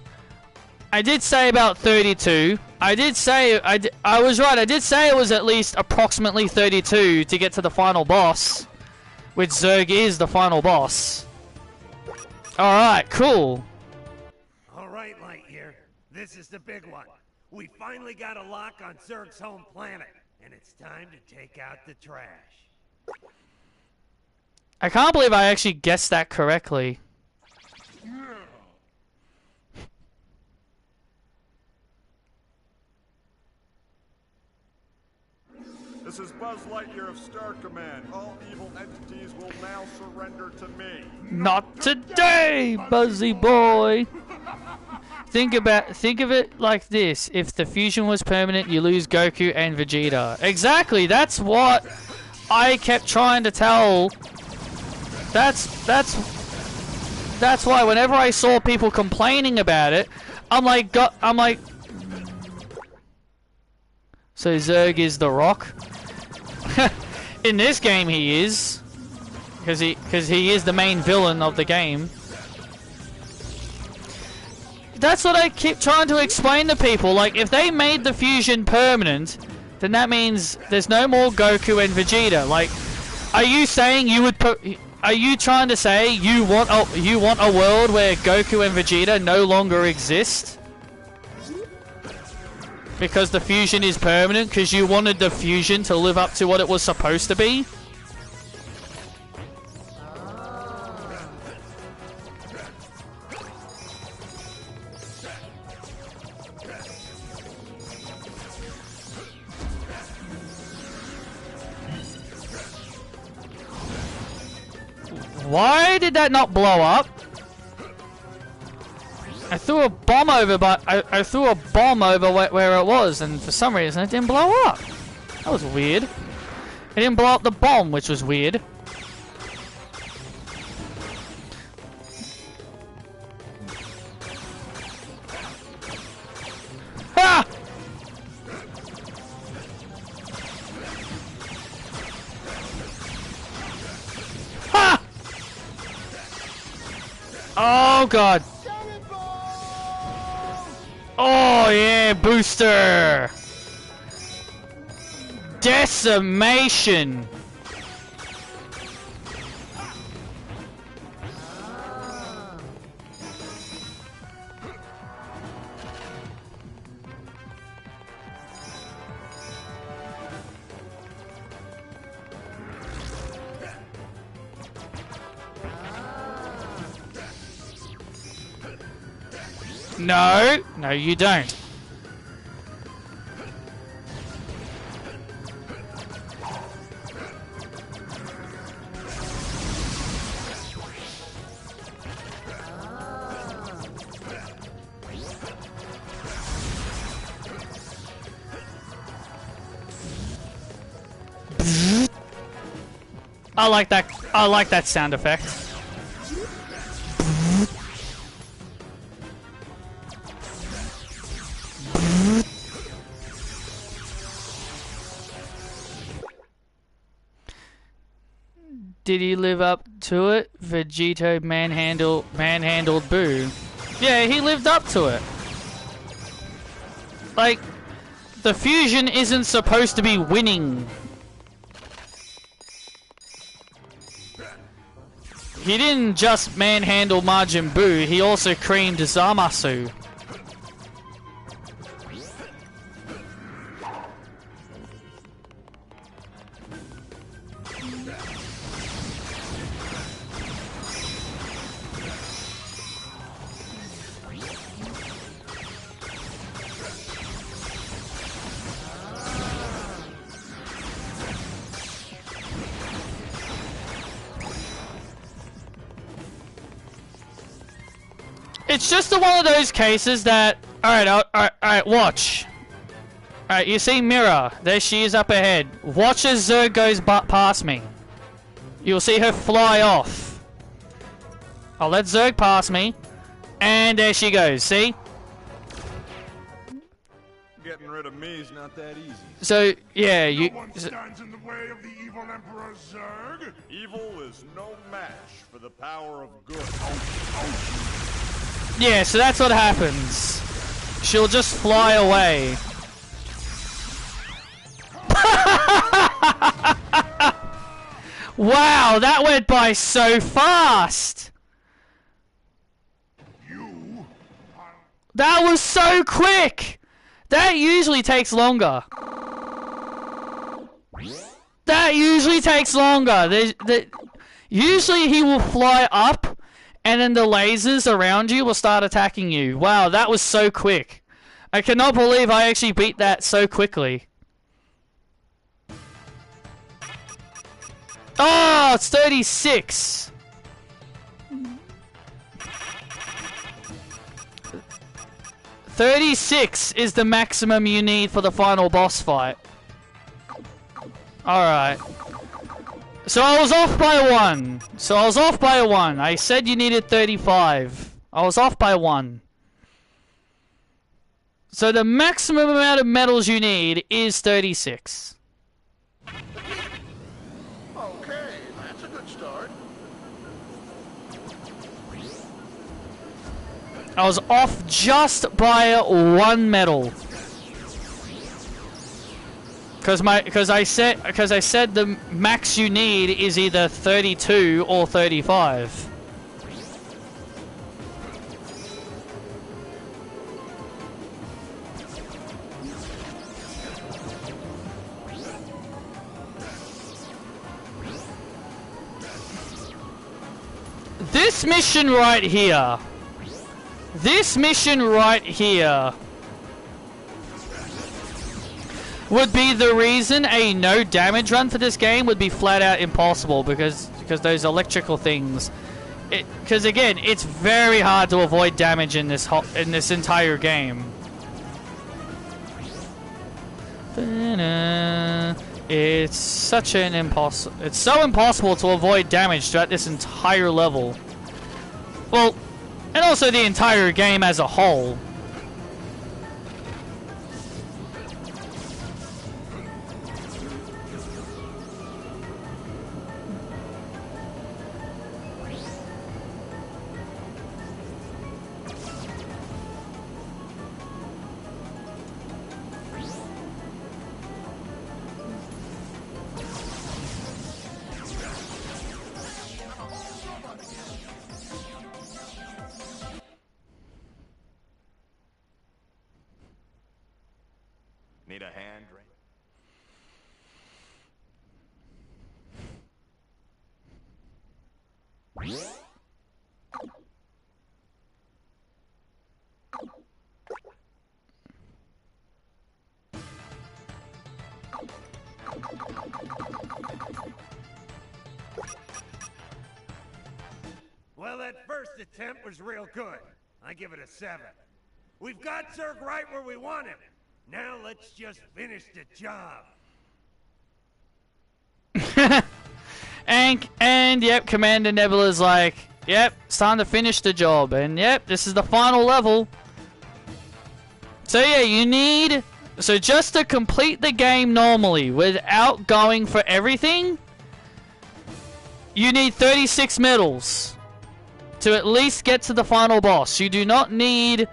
I did say about 32. I was right. I did say it was at least approximately 32 to get to the final boss. Which Zerg is the final boss. Alright, cool. Alright, Lightyear. This is the big one. We finally got a lock on Zerg's home planet. And it's time to take out the trash. I can't believe I actually guessed that correctly. This is Buzz Lightyear of Star Command. All evil entities will now surrender to me. Not today, Buzzy boy. Think of it like this. If the fusion was permanent, you lose Goku and Vegeta. Exactly, that's what I kept trying to tell. That's why whenever I saw people complaining about it, I'm like, so Zerg is the Rock? In this game he is. Because he is the main villain of the game. That's what I keep trying to explain to people. Like, if they made the fusion permanent, then that means there's no more Goku and Vegeta. Like, are you saying you would put? Are you trying to say you want a world where Goku and Vegeta no longer exist? Because the fusion is permanent? Because you wanted the fusion to live up to what it was supposed to be? Why did that not blow up? I threw a bomb over, but I threw a bomb over where it was, and for some reason it didn't blow up. That was weird. It didn't blow up the bomb, which was weird. Ah! Ah! Oh god. Oh yeah, booster! Decimation! No, no you don't. I like that. I like that sound effect. Did he live up to it? Vegito manhandled Boo. Yeah, he lived up to it. Like, the fusion isn't supposed to be winning. He didn't just manhandle Majin Buu, he also creamed Zamasu. It's just one of those cases that... Alright, watch. Alright, you see Mira. There she is up ahead. Watch as Zerg goes past me. You'll see her fly off. I'll let Zerg pass me. And there she goes, see? Getting rid of me is not that easy. So, yeah, you... No one stands in the way of the evil Emperor Zerg. Evil is no match for the power of good. Yeah, so that's what happens. She'll just fly away. Wow, that went by so fast. That was so quick. That usually takes longer. That usually takes longer. Usually he will fly up, and then the lasers around you will start attacking you. Wow, that was so quick. I cannot believe I actually beat that so quickly. Oh, it's 36. $36 is the maximum you need for the final boss fight. Alright. So I was off by one. I said you needed 35. I was off by one. So the maximum amount of medals you need is 36. Okay, that's a good start. I was off just by one medal. Because I said the max you need is either 32 or 35. This mission right here. Would be the reason a no damage run for this game would be flat out impossible because those electrical things. Because again, it's very hard to avoid damage in this entire game. It's such an impossible. It's so impossible to avoid damage throughout this entire level. Well, and also the entire game as a whole. Need a hand, Ray? Well, that first attempt was real good. I give it a 7. We've got Zerg right where we want him. Now let's just finish the job. And yep, Commander Nebula's like, yep, it's time to finish the job. And yep, this is the final level. So yeah, you need... So just to complete the game normally, without going for everything, you need 36 medals to at least get to the final boss. You do not need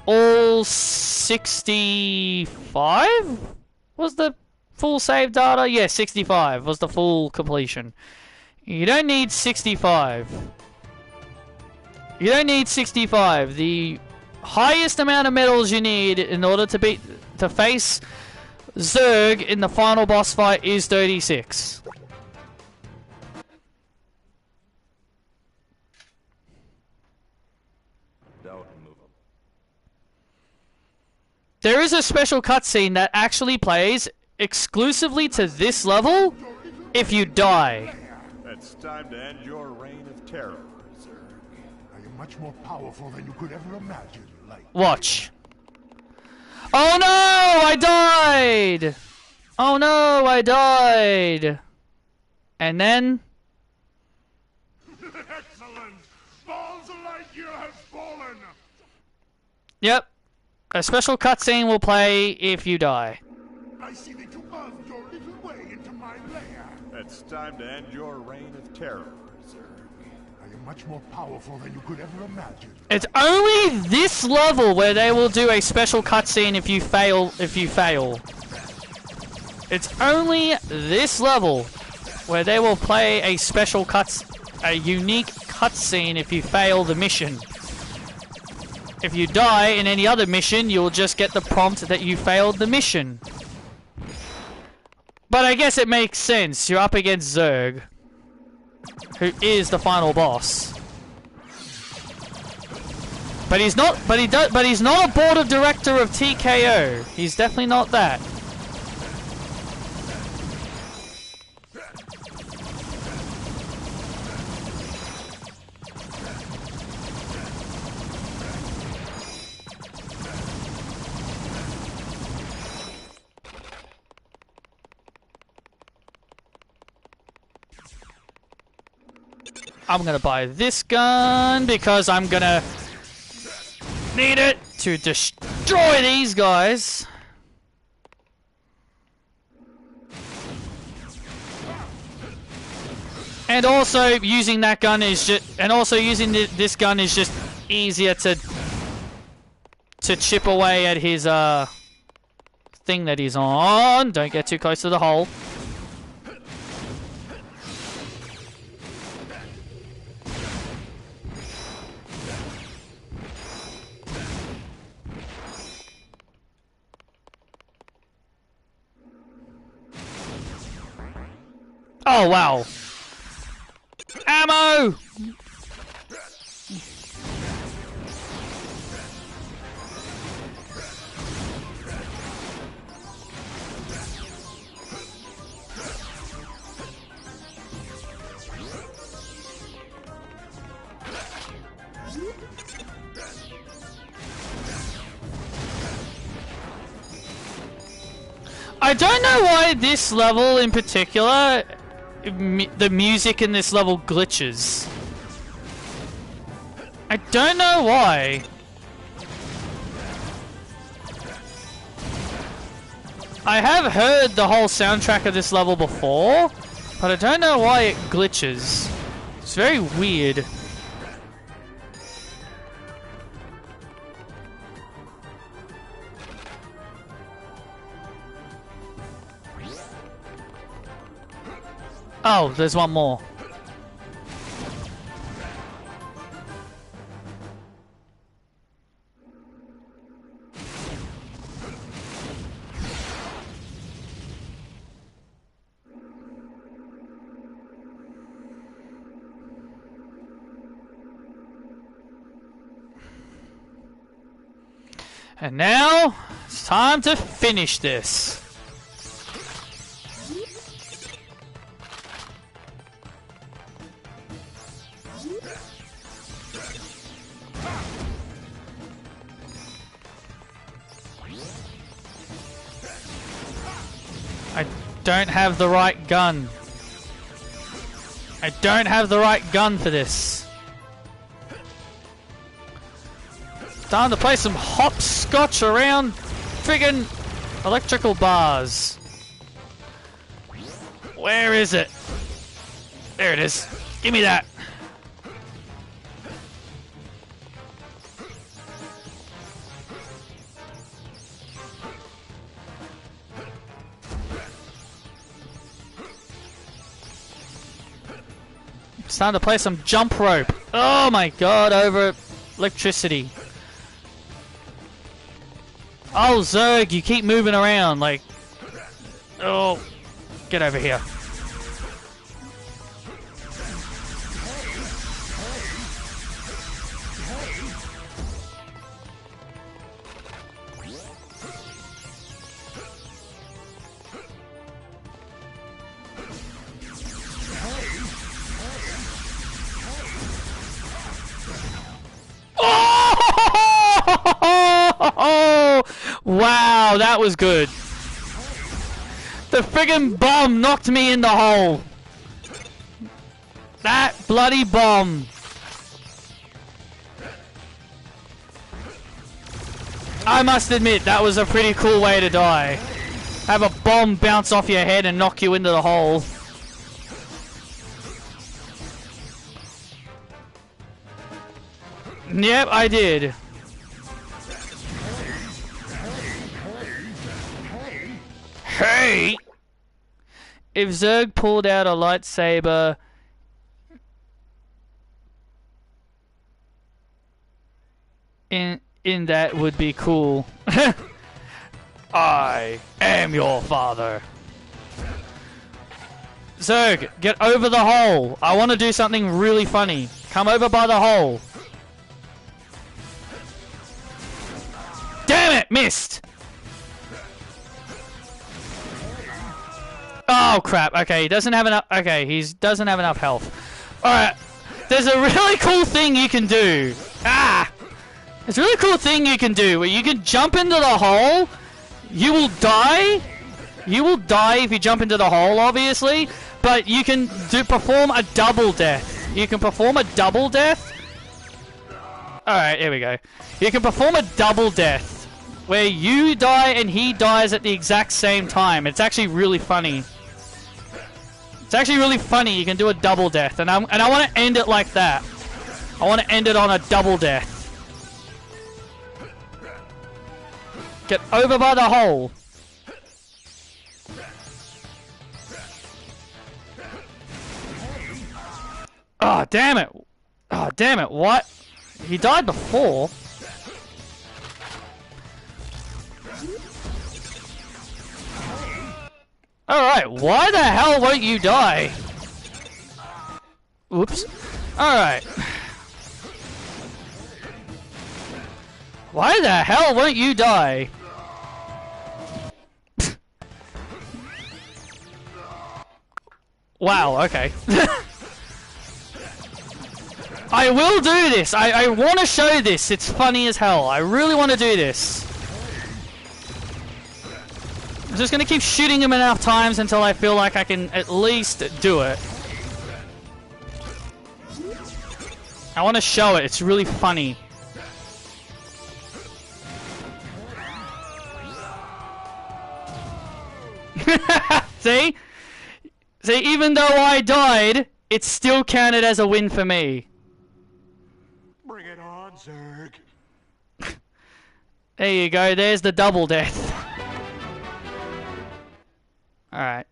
all 65? Was the full save data? Yeah, 65 was the full completion. You don't need 65. You don't need 65. The highest amount of medals you need in order to face Zurg in the final boss fight is 36. There is a special cutscene that actually plays exclusively to this level if you die. It's time to end your reign of terror, Zurg. I am much more powerful than you could ever imagine, Light. Watch. Oh no, I died! Oh no, I died! And then... Excellent! Balls of Lightyear have fallen! Yep. A special cutscene will play if you die. I see that you earned your little way into my lair. It's time to end your reign of terror, Zurg. I am much more powerful than you could ever imagine. It's only this level where they will do a special cutscene if you fail. It's only this level where they will play a special a unique cutscene if you fail the mission. If you die in any other mission, you'll just get the prompt that you failed the mission. But I guess it makes sense. You're up against Zurg, who is the final boss. But he's not. But he's not a board of director of TKO. He's definitely not that. I'm gonna buy this gun because I'm gonna need it to destroy these guys. And also using that gun is using this gun is just easier to chip away at his thing that he's on. Don't get too close to the hole. Oh, wow. Ammo! I don't know why this level in particular... the music in this level glitches. I don't know why. I have heard the whole soundtrack of this level before, but I don't know why it glitches. It's very weird. Oh, there's one more. And now, it's time to finish this. I don't have the right gun. I don't have the right gun for this. Time to play some hopscotch around friggin' electrical bars. Where is it? There it is. Give me that. It's time to play some jump rope. Oh my god, over electricity. Oh, Zerg, you keep moving around, like... Oh, get over here. Oh! Wow, that was good. The friggin' bomb knocked me in the hole. That bloody bomb. I must admit, that was a pretty cool way to die. Have a bomb bounce off your head and knock you into the hole. Yep, I did. Hey! If Zerg pulled out a lightsaber... In that would be cool. I am your father. Zerg, get over the hole. I want to do something really funny. Come over by the hole. Damn it! Missed! Oh crap, okay, he doesn't have enough... Okay, he doesn't have enough health. Alright, there's a really cool thing you can do. Ah! There's a really cool thing you can do where you can jump into the hole. You will die. You will die if you jump into the hole, obviously. But you can perform a double death. You can perform a double death. Alright, here we go. You can perform a double death where you die and he dies at the exact same time. It's actually really funny. It's actually really funny. You can do a double death, and I want to end it like that. I want to end it on a double death. Get over by the hole. Oh, damn it. Oh, damn it. What? He died before. Alright, why the hell won't you die? Oops. Alright. Why the hell won't you die? Wow, okay. I will do this. I want to show this. It's funny as hell. I really want to do this. I'm just going to keep shooting him enough times until I feel like I can at least do it. I want to show it. It's really funny. See? See, even though I died, it still counted as a win for me. Bring it on, Zerg. There you go, there's the double death. Alright.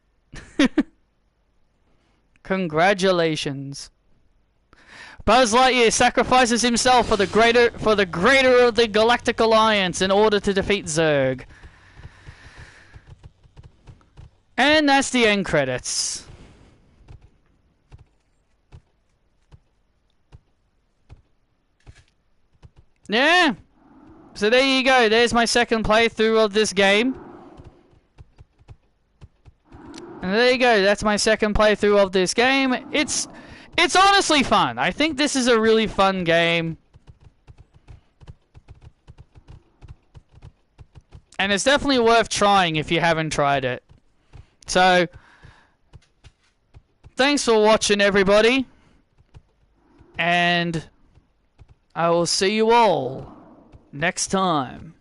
Congratulations. Buzz Lightyear sacrifices himself for the greater of the Galactic Alliance in order to defeat Zerg. And that's the end credits. Yeah. So there you go. There's my second playthrough of this game. And there you go. That's my second playthrough of this game. It's honestly fun. I think this is a really fun game. And it's definitely worth trying if you haven't tried it. So, thanks for watching, everybody. And I will see you all next time.